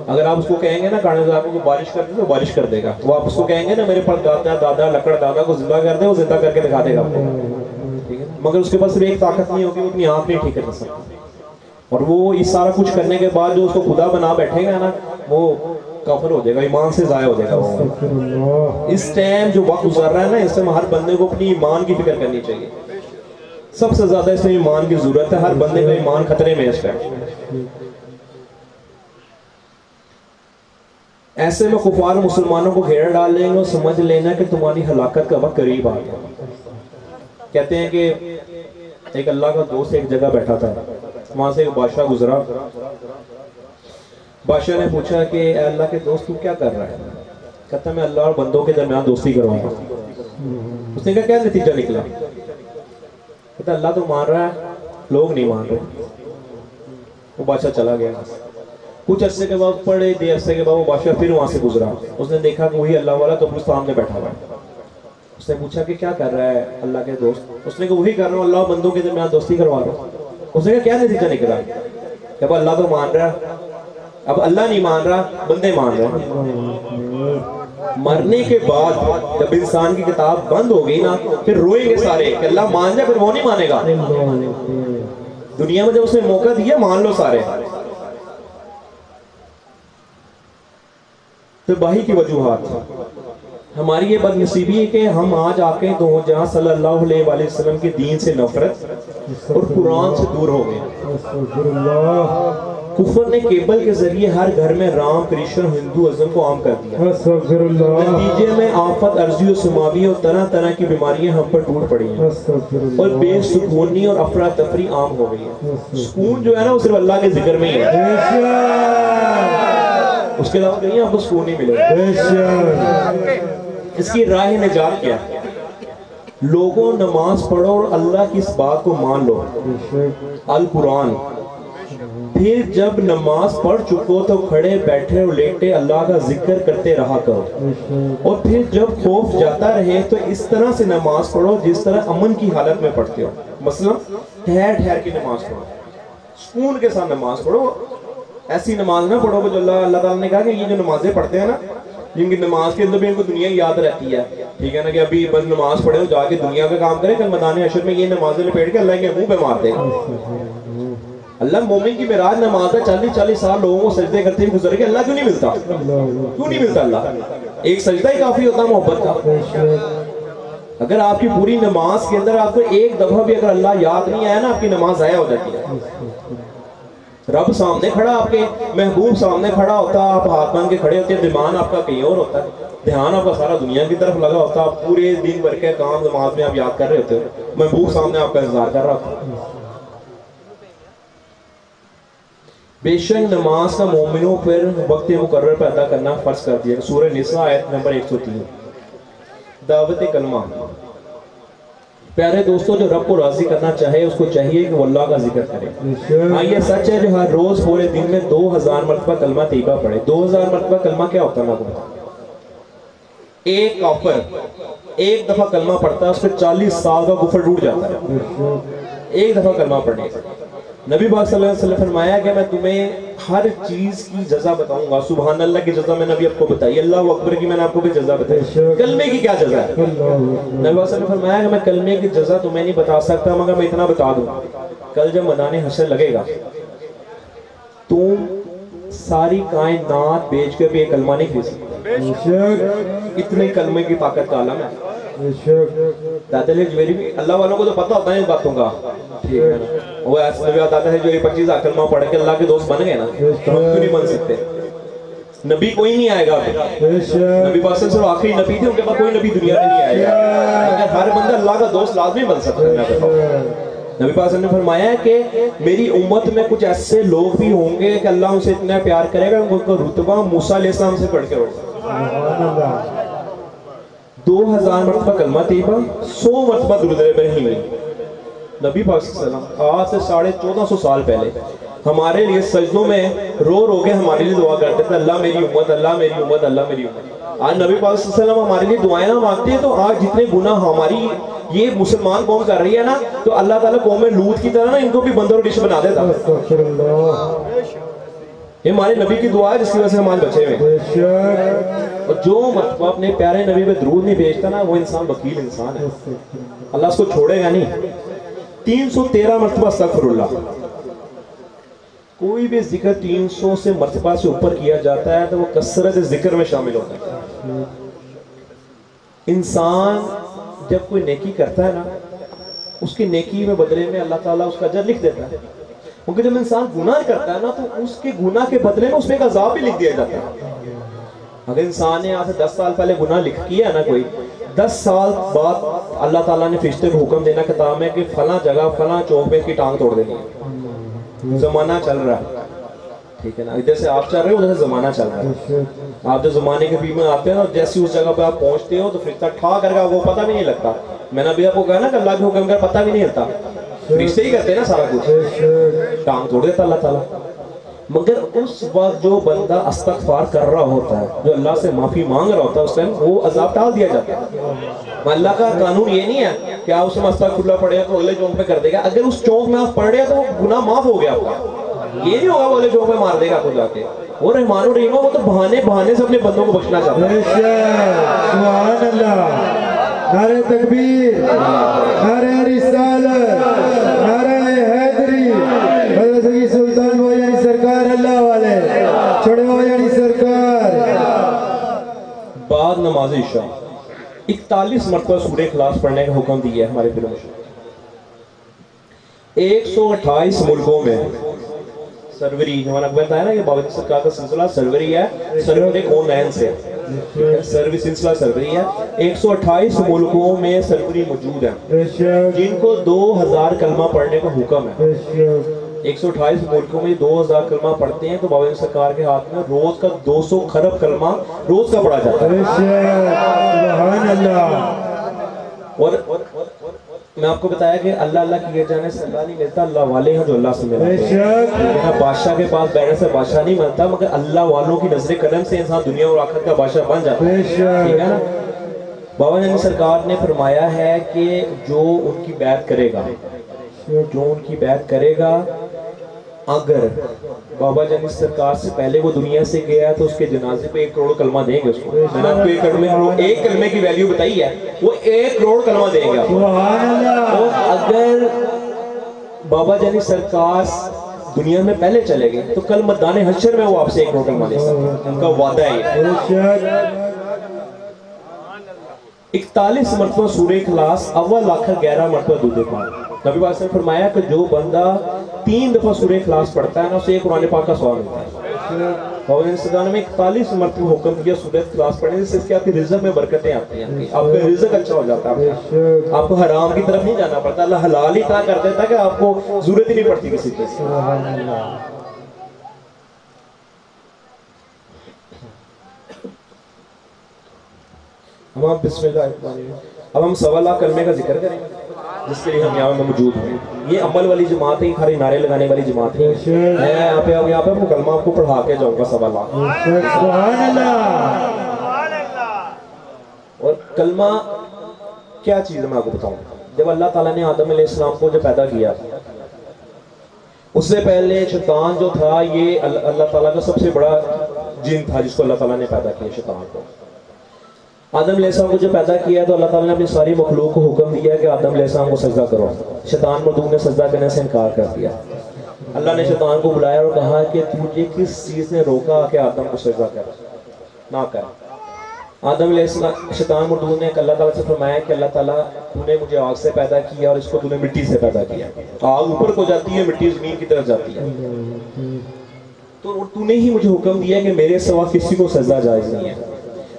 اگر آپ اس کو کہیں گے نا کانے دجال کو بارش کر دے تو بارش کر دے گا. وہ آپ اس کو کہیں گے نا میرے پر دادا لکڑ دادا کو زندہ کر دے، وہ زندہ کر کے دکھا دے گا آپ کو، ٹھیک ہے. مگر اس کے پاس صرف ایک طاقت نہیں ہوگی، وہ اپنی آنکھ نہیں ٹھیک کر سکتا. اور وہ یہ سارا کچھ کرنے کے بعد جو اس کو خدا بنا بیٹھے گا نا، وہ کافر ہو جائے گا، ایمان سے ضائع ہو جائے گا. اس ٹائم جو وقت گزر رہا ہے نا، اس میں ہر بندے کو اپنی ایمان کی فکر کرنی چاہیے. سب سے زیادہ اس میں ایمان کی ضرورت ہے. ہر بندے کا ایمان خطرے میں اس ٹائم. ایسے میں کفار مسلمانوں کو گھیرا ڈال لیں گے اور سمجھ لینا کہ تمہاری ہلاکت کا وقت قریب آ گیا. کہتے ہیں کہ ایک اللہ کا دوست ایک جگہ بیٹھا تھا، وہاں سے ایک بادشاہ گزرا. بادشاہ نے پوچھا کہ اے اللہ کے دوست تو کیا کر رہا ہے؟ کہتا میں اللہ اور بندوں کے درمیان دوستی کرواؤں گا. اس نے کہا کیا نتیجہ نکلا؟ کہتا اللہ تو مان رہا ہے، لوگ نہیں مان رہے. وہ بادشاہ چلا گیا. کچھ عرصے کے بعد، بڑے دیر عرصے کے بعد وہ بادشاہ پھر وہاں سے گزرا. اس نے دیکھا کہ وہی اللہ والا تو اپنے سامنے بیٹھا ہوا ہے. اس نے پوچھا کہ کیا کر رہا ہے اللہ کے دوست؟ اس نے کہا وہی کر رہا ہوں، اللہ بندوں کے درمیان دوستی کروا رہا ہوں. اس نے کہا کیا نتیجہ نکلا؟ کہ اب اللہ تو مان رہا ہے، اب اللہ نہیں مان رہا، بندے مان رہے ہیں. مرنے کے بعد جب انسان کی کتاب بند ہو گئی نا، پھر روئیں گے سارے کہ اللہ مان جائے، پھر وہ نہیں مانے گا. دنیا میں جب اس نے موقع دیا مان لو سارے. تو باہی کی وجوہات ہماری یہ بد نصیبی ہے کہ ہم آج آ کے دو جہاں صلی اللہ علیہ وآلہ وسلم کے دین سے نفرت اور قرآن سے دور ہو گئے. کفر نے کیبل کے ذریعے ہر گھر میں رام، کرشن، ہندو ازم کو عام کر دیا. نتیجے میں آفت ارضی و سماوی اور طرح طرح کی بیماریاں ہم پر ٹوٹ پڑی ہیں اور بے سکونی اور افراتفری عام ہو گئی ہے. سکون جو ہے نا وہ صرف اللہ کے ذکر میں ہی ہے، اس کے علاوہ کہیں آپ کو سکون نہیں ملے گا. اس کی راہ نجات کیا ہے؟ لوگوں نماز پڑھو اور اللہ کی اس بات کو مان لو، القرآن. پھر جب نماز پڑھ چکو تو کھڑے بیٹھے اور لیٹے اللہ کا ذکر کرتے رہا کرو. اور پھر جب خوف جاتا رہے تو اس طرح سے نماز پڑھو جس طرح امن کی حالت میں پڑھتے ہو. مثلا ٹھہر ٹھہر کی نماز پڑھو، سکون کے ساتھ نماز پڑھو. ایسی نماز نہ پڑھو کہ اللہ تعالیٰ نے کہا کہ یہ جو نمازیں پڑھتے ہیں نا، جن کی نماز کے اندر بھی ان کو دنیا یاد رہتی ہے، ٹھیک ہے نا، کہ ابھی بس نماز پڑھے ہو جا کے دنیا کا کام کرے، کل میدان حشر میں یہ نمازیں لپیٹ کے اللہ کے منہ پہ مار دے گا. اللہ مومن کی معراج نماز ہے، 40 سال لوگوں کو سجدے کرتے ہوئے گزر کے. اللہ کیوں نہیں ملتا؟ کیوں نہیں ملتا اللہ؟ ایک سجدہ ہی کافی ہوتا محبت کا. اگر آپ کی پوری نماز کے اندر آپ کو ایک دفعہ بھی اگر اللہ یاد نہیں آیا نا، آپ کی نماز ضائع ہو جاتی ہے. رب سامنے کھڑا، آپ کے محبوب سامنے کھڑا ہوتا، آپ ہاتھ باندھ کے کھڑے ہوتے ہیں، دھیان آپ کا کہیں اور ہوتا ہے، دھیان آپ کا سارا دنیا کی طرف لگا ہوتا ہے. آپ پورے دن بھر کے کام نماز میں آپ یاد کر رہے ہوتے ہیں، محبوب سامنے آپ کا انتظار کر رہا ہوتا. بے شک نماز کا مومنوں پر وقت مقرر پیدا کرنا فرض کر دیا. سورہ نساء آیت نمبر 103. دعوت کلمہ. پیارے دوستو، جو رب کو راضی کرنا چاہے اس کو چاہیے کہ وہ اللہ کا ذکر کرے. ہاں یہ سچ ہے جو ہر روز پورے دن میں 2000 مرتبہ کلمہ طیبہ پڑھے. 2000 مرتبہ کلمہ کیا ہوتا ہے میں آپ کو بتاؤں؟ ایک کافر ایک دفعہ کلمہ پڑھتا ہے، اس پہ 40 سال کا کفر ٹوٹ جاتا ہے ایک دفعہ کلمہ پڑھنے سے. نبی پاک صلی اللہ علیہ وسلم فرمایا کہ میں تمہیں ہر چیز کی جزا بتاؤں گا. سبحان اللہ کی جزا میں نے ابھی آپ کو بتائی، اللہ اکبر کی میں نے آپ کو بھی جزا بتائی. کلمے کی کیا جزا ہے؟ نبی پاک صلی اللہ علیہ وسلم فرمایا کہ میں کلمے کی جزا تمہیں نہیں بتا سکتا، مگر میں اتنا بتا دوں، کل جب میدان حشر لگے گا تم ساری کائنات بیچ کر بھی ایک کلمہ نہیں خرید سکتے. اتنے کلمے کی طاقت کا عالم ہے. داتا علی حجویری بھی اللہ والوں کو تو پتہ ہوتا ہے ان باتوں کا، ٹھیک ہے نا. وہ ایسے نبی داتا حجویری 25 کلمہ پڑھ کے اللہ کے دوست بن گئے نا، ہم کیوں نہیں بن سکتے؟ نبی کوئی نہیں آئے گا، نبی پاک صلی اللہ علیہ وسلم آخری نبی تھے، ان کے بعد کوئی نبی دنیا میں نہیں آئے گا، مگر ہر بندہ اللہ کا دوست لازمی بن سکتا ہے. نبی پاک صلی اللہ علیہ وسلم نے فرمایا ہے کہ میری امت میں کچھ ایسے لوگ بھی ہوں گے کہ اللہ ان سے اتنا پیار کرے گا ان کا رتبہ موسیٰ علیہ السلام سے بڑھ کے ہوگا. 2000 مرتبہ کلمہ طیبہ، 100 مرتبہ درود ابراہیمی. نبی پاک صلی اللہ علیہ وسلم آج سے 1450 سال پہلے ہمارے لیے سجدوں میں رو رو کے ہمارے لیے دعا کرتے تھے، اللہ میری امت، اللہ میری امت، اللہ میری امت. آج نبی پاک صلی اللہ علیہ وسلم ہمارے لیے دعائیں نہ مانگتے ہیں تو آج جتنے گناہ ہماری یہ مسلمان قوم کر رہی ہے نا، تو اللہ تعالیٰ قوم لوط کی طرح نا ان کو بھی بندر و ڈش بنا دیتا. یہ ہمارے نبی کی دعا ہے جس کی وجہ سے ہم آج بچے ہوئے. اور جو مرتبہ اپنے پیارے نبی پہ درود نہیں بھیجتا نا وہ انسان وکیل انسان ہے، اللہ اس کو چھوڑے گا نہیں. 313 مرتبہ استغفر اللہ. کوئی بھی ذکر 300 سے مرتبہ سے اوپر کیا جاتا ہے تو وہ کثرت ذکر میں شامل ہوتا ہے. انسان جب کوئی نیکی کرتا ہے نا اس کی نیکی میں بدلے میں اللہ تعالیٰ اس کا اجر لکھ دیتا ہے. کیونکہ جب انسان گناہ کرتا ہے نا تو اس کے گناہ کے بدلے میں اس میں ایک عذاب بھی لکھ دیا جاتا ہے. اگر انسان نے آج سے 10 سال پہلے گناہ لکھ کیا نا کوئی، 10 سال بعد اللہ تعالیٰ نے فرشتے کو حکم دینا کتاب میں کہ فلاں جگہ فلاں چوک پہ اس کی ٹانگ توڑ دینی ہے. زمانہ چل رہا ہے، ٹھیک ہے نا، ادھر سے آپ چل رہے ہو ادھر سے زمانہ چل رہا ہے. آپ جو زمانے کے بیچ میں آتے ہیں اور جیسی اس جگہ پہ آپ پہنچتے ہو تو فرشتہ ٹھا کر کے وہ پتہ بھی نہیں لگتا. میں نے ابھی آپ کو کہا نا کہ اللہ کے حکم کا پتہ بھی نہیں لگتا، فرشتے ہی کرتے ہیں نا سارا کچھ، ٹانگ توڑ دیتا اللہ تعالیٰ. مگر اس وقت جو بندہ استغفار کر رہا ہوتا ہے، جو اللہ سے معافی مانگ رہا ہوتا ہے، اس ٹائم وہ عذاب ٹال دیا جاتا ہے. اللہ کا قانون یہ نہیں ہے کہ آپ اس میں استغفر اللہ پڑھے تو اگلے چونک پہ کر دے گا. اگر اس چونک میں آپ پڑھ رہے ہیں تو وہ گناہ معاف ہو گیا آپ کا. یہ نہیں ہوگا وہ اگلے چونک پہ مار دے گا آپ کو جا کے. وہ رحمان الرحیم وہ تو بہانے سے اپنے بندوں کو بخشنا چاہتا ہے. سبحان اللہ. نعرہ تکبیر، نعرہ رسالت، نعرہ حیدری، حضرت کی سلطان ہو یعنی سرکار اللہ والے چھوڑے ہو یعنی سرکار. بعد نماز عشاء 41 مرتبہ سورہ اخلاص پڑھنے کا حکم دیا ہے ہمارے پیر مشہور. 128 ملکوں میں سروری، ہمارا بتایا نا یہ بابا سرکار کا سلسلہ سروری ہے، سرور ایک اون لائن سے سروری سلسلہ سروری ہے. 128 ملکوں میں سروری موجود ہے جن کو 2000 کلمہ پڑھنے کا حکم ہے. 128 ملکوں میں 2000 کلمہ پڑھتے ہیں تو بابا سرکار کے ہاتھ میں روز کا 200 خرب کلمہ روز کا پڑھا جاتا ہے. سبحان اللہ. اور میں آپ کو بتایا کہ اللہ اللہ کیے جانے سے اللہ نہیں ملتا، اللہ والے ہیں جو اللہ سے ملتے ہیں. بادشاہ کے پاس بیٹھنے سے بادشاہ نہیں ملتا، مگر اللہ والوں کی نظر کرم سے انسان دنیا اور آخرت کا بادشاہ بن جاتا ہے. ٹھیک ہے نا. بابا جانی سرکار نے فرمایا ہے کہ جو ان کی بیعت کرے گا، جو ان کی بیعت کرے گا، اگر بابا جانی سرکار سے پہلے وہ دنیا سے گیا ہے تو اس کے جنازے پہ 1 کروڑ کلمہ دیں گے اس کو. میں نے آپ کو 1 کلمے کی ویلیو بتائی ہے، وہ 1 کروڑ کلمہ دیں گے آپ کو. اور اگر بابا جانی سرکار دنیا میں پہلے چلے گئے تو کل میدان حشر میں وہ آپ سے 1 کروڑ کلمہ لے سکتے ہیں. ان کا وعدہ ہے. 41 مرتبہ سورہ اخلاص، اول آخر 11 مرتبہ درود پاک. نبی پاک نے فرمایا کہ جو بندہ 3 دفعہ سورہ اخلاص پڑھتا ہے نا اسے قرآن پاک کا ثواب ملتا ہے. اور انسان میں 41 مرتبہ حکم دیا سورہ اخلاص پڑھنے سے اس کے آپ کی رزق میں برکتیں آتی ہیں، آپ کا رزق اچھا ہو جاتا ہے. آپ کو حرام کی طرف نہیں جانا پڑتا، اللہ حلال ہی اتنا کر دیتا کہ آپ کو ضرورت ہی نہیں پڑتی کسی چیز کی. اب ہم بسم اللہ الرحمن الرحیم، اب ہم 1.25 لاکھ کلمے کا ذکر کریں گے جس کے لیے ہم یہاں میں موجود ہیں. یہ عمل والی جماعت ہے، خالی نعرے لگانے والی جماعت ہے. میں یہاں پہ کلمہ آپ کو پڑھا کے جاؤں گا 1.25 لاکھ. سبحان اللہ. اور کلمہ کیا چیز ہے میں آپ کو بتاؤں. جب اللہ تعالیٰ نے آدم علیہ السلام کو جب پیدا کیا، اس سے پہلے شیطان جو تھا یہ اللہ تعالیٰ کا سب سے بڑا جن تھا جس کو اللہ تعالیٰ نے پیدا کیا. شیطان کو آدم علیہ السلام کو جب پیدا کیا تو اللہ تعالیٰ نے اپنی ساری مخلوق کو حکم دیا کہ آدم علیہ السلام کو سجدہ کرو. شیطان مردود نے سجدہ کرنے سے انکار کر دیا. اللہ نے شیطان کو بلایا اور کہا کہ تجھے کس چیز نے روکا کہ آدم کو سجدہ کر نہ کر. آدم علیہ السلام شیطان مردود نے اللہ تعالیٰ سے فرمایا کہ اللہ تعالیٰ تو نے مجھے آگ سے پیدا کیا اور اس کو تو نے مٹی سے پیدا کیا. آگ اوپر کو جاتی ہے، مٹی زمین کی طرف جاتی ہے. تو نے ہی مجھے حکم دیا کہ میرے سوا کسی کو سجدہ جائز نہیں ہے.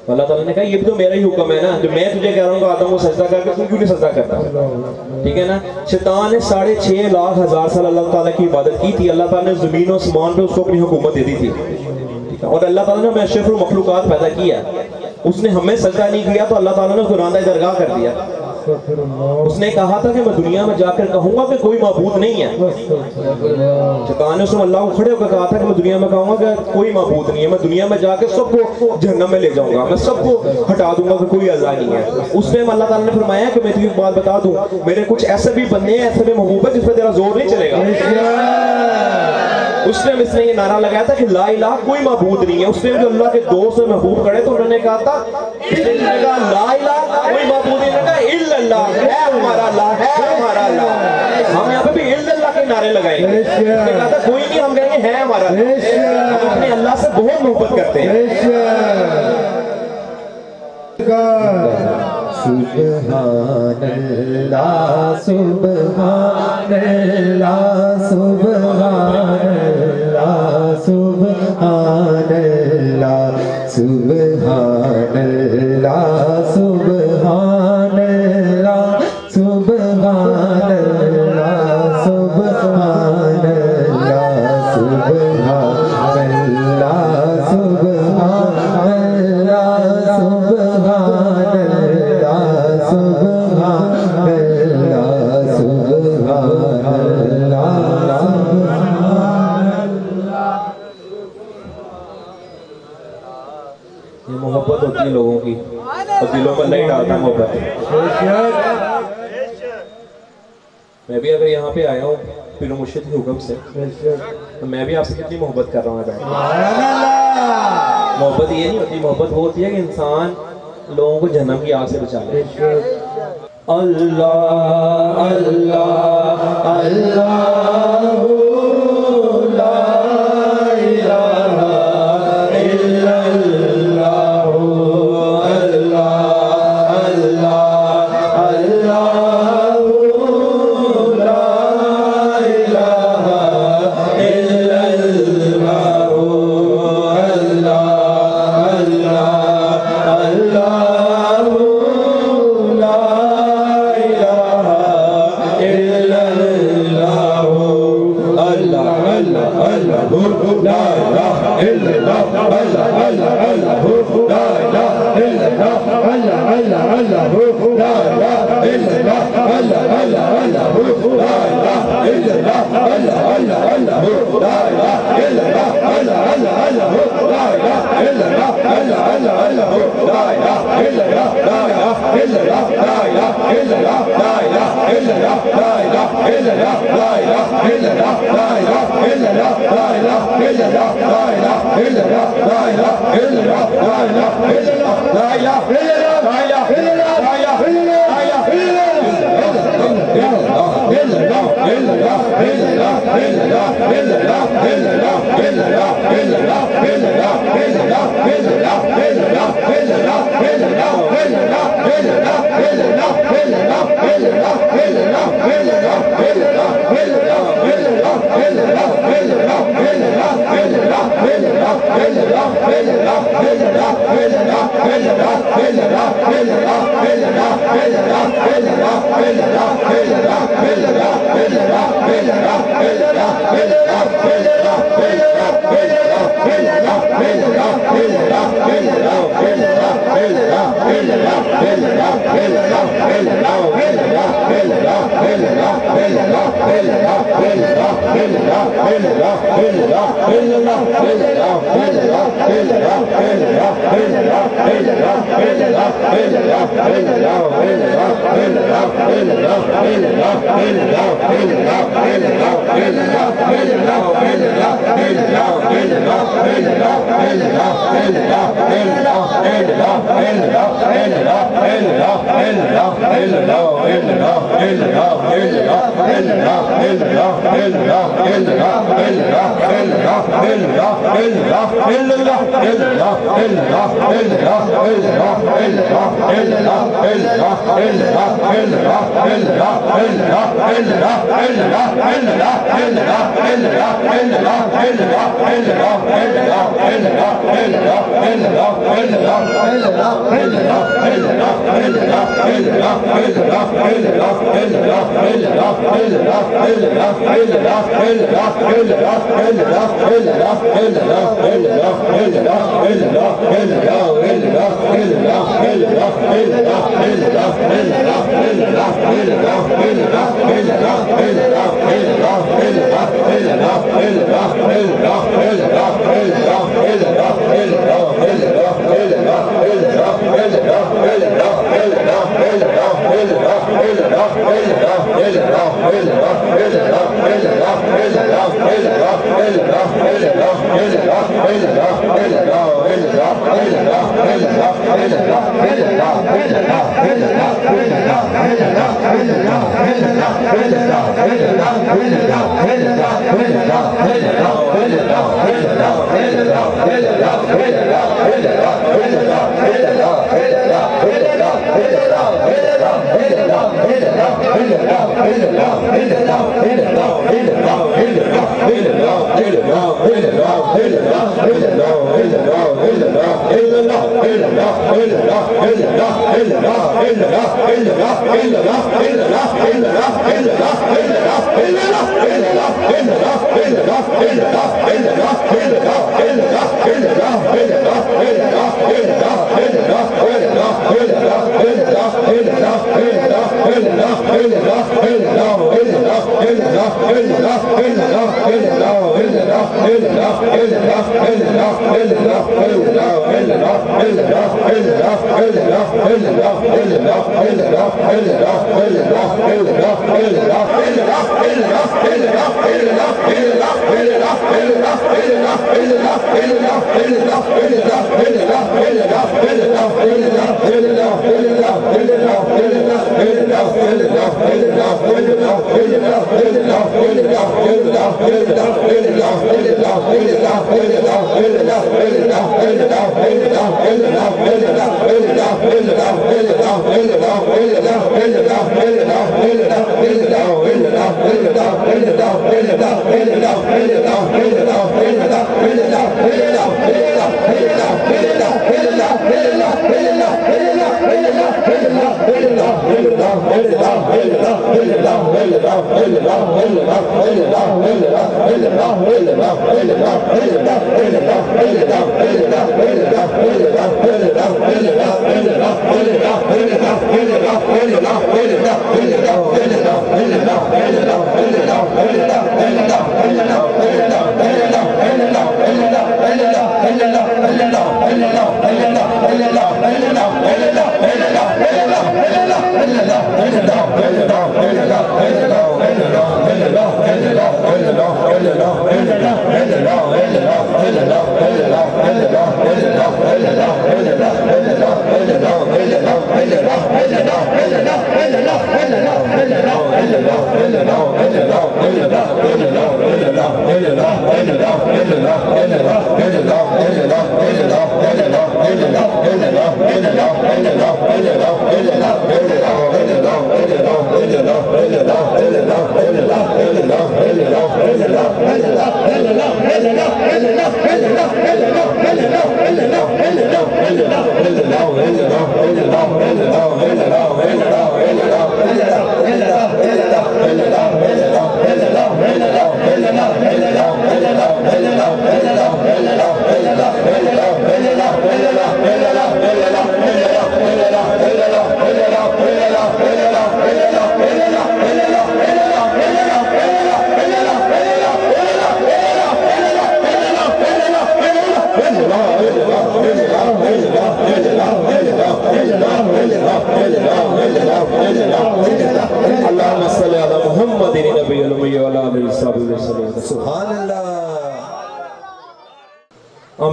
اللہ تعالیٰ نے کہا یہ بھی تو میرا ہی حکم ہے نا، جو میں تجھے کہہ رہا ہوں کہ آدم کو سجدہ کر کے تم کیوں نہیں سجدہ کرتا؟ ٹھیک ہے نا. شیطان نے 6.5 لاکھ ہزار سال اللہ تعالیٰ کی عبادت کی تھی. اللہ تعالیٰ نے زمین و آسمان پہ اس کو اپنی حکومت دے دی تھی. اور اللہ تعالیٰ نے ہمیں اشرف المخلوقات پیدا کیا. اس نے ہمیں سجدہ نہیں کیا تو اللہ تعالیٰ نے اس کو راندہ درگاہ کر دیا. اس نے کہا تھا کہ میں دنیا میں جا کر کہوں گا کہ کوئی معبود نہیں ہے. شیطان نے اس میں اللہ کو کھڑے ہو کر کہا تھا کہ میں دنیا میں کہوں گا کہ کوئی معبود نہیں ہے، میں دنیا میں جا کے سب کو جہنم میں لے جاؤں گا، میں سب کو ہٹا دوں گا کہ کوئی اللہ نہیں ہے. اس میں اللہ تعالیٰ نے فرمایا کہ میں تجھے ایک بات بتا دوں، میرے کچھ ایسے بھی بندے ہیں، ایسے بھی محبوب ہے جس پہ تیرا زور نہیں چلے گا. اس نے یہ نعرہ لگایا تھا کہ لا الہ کوئی معبود نہیں ہے. اس نے جو اللہ کے دوست میں محبوب کھڑے تو انہوں نے کہا تھا لا الہ کوئی معبود نہیں، کہا الا اللہ ہے ہمارا اللہ، ہے ہمارا اللہ. ہم یہاں پہ بھی الا اللہ کے نعرے لگائیں گے. اس نے کہا تھا کوئی نہیں، ہم کہیں گے ہے ہمارا اللہ. ہم اپنے اللہ سے بہت محبت کرتے ہیں. سبحان اللہ سبحان اللہ سبحان اللہ سبحان اللہ سبحان اللہ سبحان اللہ سبحان اللہ سبحان اللہ سبحان اللہ سبحان اللہ سبحان یہ محبت ہوتی ہے لوگوں کی اور دلوں میں نہیں ڈالتا محبت. میں بھی اگر یہاں پہ آیا ہوں پیر مرشد کے حکم سے تو میں بھی آپ سے کتنی محبت کر رہا ہوں. محبت یہ نہیں ہوتی، محبت وہ ہوتی ہے کہ انسان لوگوں کو جہنم کی آگ سے بچا لے. اللہ اللہ اللہ اللہ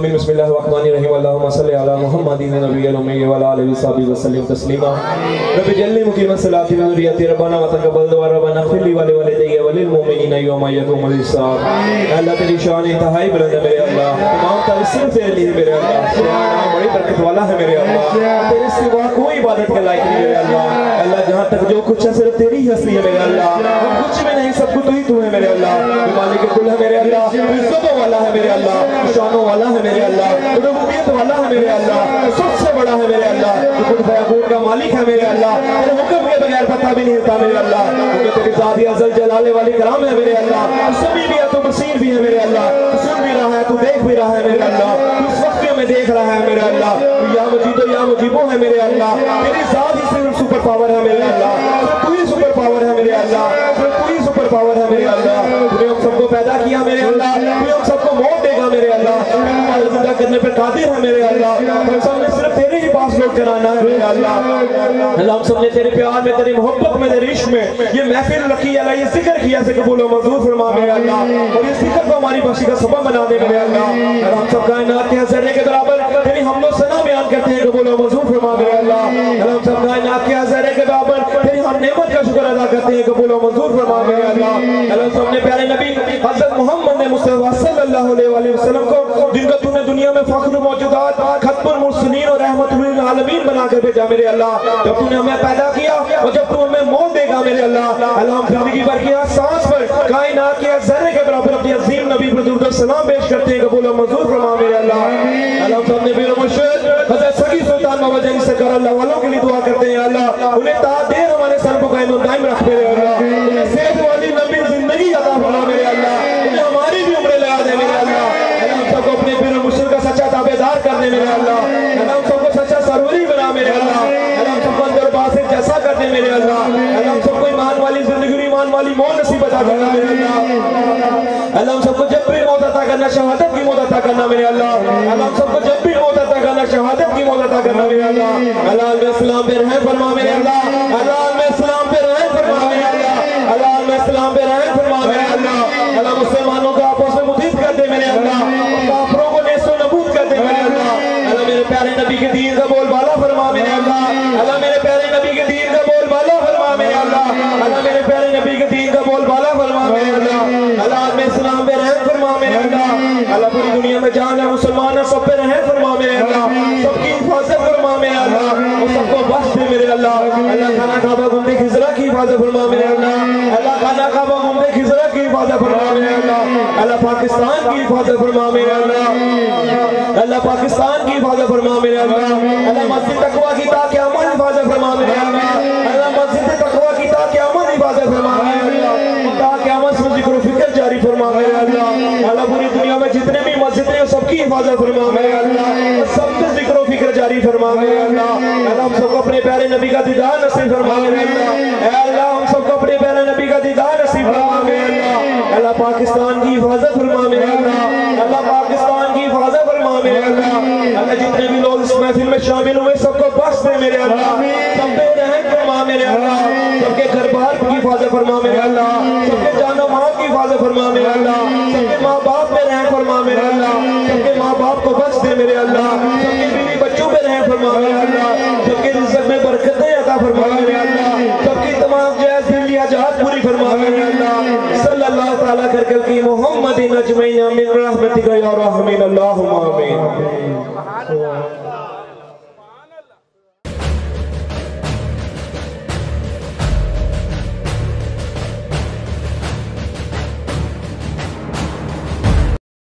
آمین بسم اللہ الرحمن الرحیم اللہم صلی علی محمد نبی الامی وعلی آلہ وصحبہ وسلم تسلیما رب جل مقیم الصلاۃ وذریۃ ربنا وتقبل دعا ربنا اغفر لی ولوالدی وللمؤمنین یوم یقوم الحساب۔ اللہ تیری شان انتہائی بلند ہے میرے اللہ، تمام تعریف صرف تیرے لیے میرے اللہ، تیرا نام بڑی برکت والا ہے میرے اللہ، تیرے سوا کوئی عبادت کے لائق نہیں میرے اللہ۔ اللہ جہاں تک جو کچھ ہے صرف تیری ہی ہستی ہے میرے اللہ، ہم کچھ میں نہیں، سب کچھ تو ہے میرے اللہ، مالک کل ہے میرے اللہ، عزتوں والا ہے میرے اللہ، شانوں والا ہے میرے اللہ، ربوبیت والا ہے میرے اللہ، سب سے بڑا ہے میرے اللہ، کل فیکون کا مالک ہے میرے اللہ، تیرے حکم کے بغیر پتہ بھی نہیں ہوتا میرے اللہ، کیونکہ تیری ذات ازل جلال والی کرام ہے میرے اللہ، سبھی بھی ہے تو بصیر بھی ہے میرے اللہ، تو سن بھی رہا ہے تو دیکھ بھی رہا ہے میرے اللہ، تو اس وقت میں دیکھ رہا ہے میرے اللہ، تو یا مجید و یا مجیبو ہے میرے اللہ، تیری ذات ہی صرف سپر پاور ہے میرے اللہ، صرف تو ہی سپر پاور ہے میرے اللہ، صرف تو ہی سپر پاور ہے میرے اللہ، تو نے ہم سب کو پیدا کیا میرے اللہ، تو ہم سب کو موت دے گا میرے اللہ، ہمارے زندہ کرنے پر قادر ہے میرے اللہ، ہم سب نے صرف تیرے ہی پاس لوٹ کرانا ہے میرے اللہ، اللہ ہم سب نے تیرے پیار میں، تیری محبت میں، تیرے عشق میں یہ محفل رکھی اللہ، یہ ذکر کیا سے قبول و منظور فرما میرے اللہ، اور یہ ذکر کو ہماری بخشی کا سبب بنا دے میرے اللہ، اور ہم سب کائنات کے ذرے کے برابر تیری حمد و ثنا بیان کرتے ہیں قبول و منظور فرما میرے اللہ، اور ہم سب کائنات کے ذرے کے برابر تیری ہر نعمت کا شکر ادا کرتے ہیں قبول و منظور فرما میرے اللہ، اور ہم سب نے پیارے نبی حضرت محمد نے مصطفیٰ صلی اللہ علیہ وسلم کو جن کا تو نے دنیا میں فخر موجودات ختم المرسلین اور رحمت للعالمین بنا کر بھیجا میرے اللہ، جب تو نے ہمیں پیدا کیا اور جب تو ہمیں موت دے گا میرے اللہ، اللہ ہم زندگی بھر کی ہر سانس پر کائنات کے ذرے کے برابر اپنی عظیم نبی پر درود و سلام پیش کرتے ہیں قبول و منظور فرما میرے اللہ، اللہ ہم سب نے پیر و مرشد حضرت سگی سلطان بابا جنگ سرکار اللہ والوں کے لیے دعا کرتے ہیں اللہ، انہیں تا دیر ہمارے سر کو قائم و دائم رکھ میرے اللہ، انہیں صحت والی لمبی زندگی عطا فرما میرے اللہ، انہیں ہماری بھی عمریں لگا دے میرے اللہ، اللہ ہم سب کو اپنے پیر و مرشد کا سچا تابعدار کر دے میرے اللہ، اللہ ہم سب کو سچا سروری بنا میرے اللہ، اللہ ہم سب کو اندر باسط جیسا کر دے میرے اللہ، اللہ ہم سب کو ایمان والی زندگی اور ایمان والی موت نصیب عطا کرنا میرے اللہ، اللہ ہم سب کو جب بھی موت عطا کرنا شہادت کی موت عطا کرنا میرے اللہ، اللہ ہم سب کو جب بھی موت عطا کرنا شہادت کی موت عطا کرنا میرے اللہ، اللہ علیہ السلام پہ رحم فرما میرے اللہ، اللہ علیہ السلام پہ رحم فرما میرے اللہ، اللہ علیہ السلام پہ رحم فرما میرے اللہ، اللہ مسلمانوں کو آپس میں متحد کر دے میرے اللہ، اور کافروں کو نیست و نابود کر دے میرے اللہ، اللہ میرے پیارے نبی کے دین کا بول بالا فرما میرے اللہ، اللہ میرے پیارے نبی کے دین کا بول بالا فرما میرے اللہ، اللہ میرے پیارے نبی کے دین کا بول بالا فرما میرے اللہ، اللہ علیہ السلام پہ رحم فرما میرے اللہ، اللہ پوری دنیا میں جان ہے مسلمان ہے سب پہ رحم فرما میرے اللہ، سب کی حفاظت فرما میرے اللہ، اور سب کو بخش دے میرے اللہ، اللہ خانہ کعبہ گنبد خضرا کی حفاظت فرما میرے اللہ، اللہ خانہ کعبہ گنبد خضرا کی حفاظت فرما میرے اللہ، اللہ پاکستان کی حفاظت فرما میرے اللہ، اللہ پاکستان کی حفاظت فرما میرے اللہ، اللہ مسجد تقویٰ کی تا قیامت حفاظت فرما میرے اللہ، اللہ مسجد تقویٰ کی تا قیامت حفاظت فرما میرے اللہ، تا قیامت میں ذکر و فکر جاری فرما میرے اللہ، اللہ پوری دنیا میں جتنے بھی مسجدیں ہیں سب کی حفاظت فرما میرے اللہ، سب کے ذکر و فکر جاری فرما میرے اللہ، اللہ ہم سب کو اپنے پیارے نبی کا دیدار نصیب فرما میرے اللہ، اے اللہ ہم سب کو اپنے پیارے نبی کا دیدار نصیب فرما میرے اللہ، اللہ پاکستان کی حفاظت فرما میرے اللہ، اللہ پاکستان کی حفاظت فرما میرے اللہ، اللہ جتنے بھی لوگ اس محفل میں شامل ہوئے سب کو بخش دے میرے اللہ، سب پہ رحم فرما میرے اللہ، سب کے گھر بار کی حفاظت فرما میرے اللہ، سب کے جان و مال کی حفاظت فرما میرے اللہ، سب کے ماں باپ پہ رحم فرما میرے اللہ، سب کے ماں باپ کو بخش دے میرے اللہ، سب کے بیوی بچوں پہ رحم فرما میرے اللہ، سب کے رزق میں برکتیں عطا فرما میرے اللہ، سب کی تمام جائز دلی حاجات پوری فرما میرے اللہ، صلی اللہ تعالیٰ کر کی محمد اجمعین من رحمتک یا رحمین اللہم آمین۔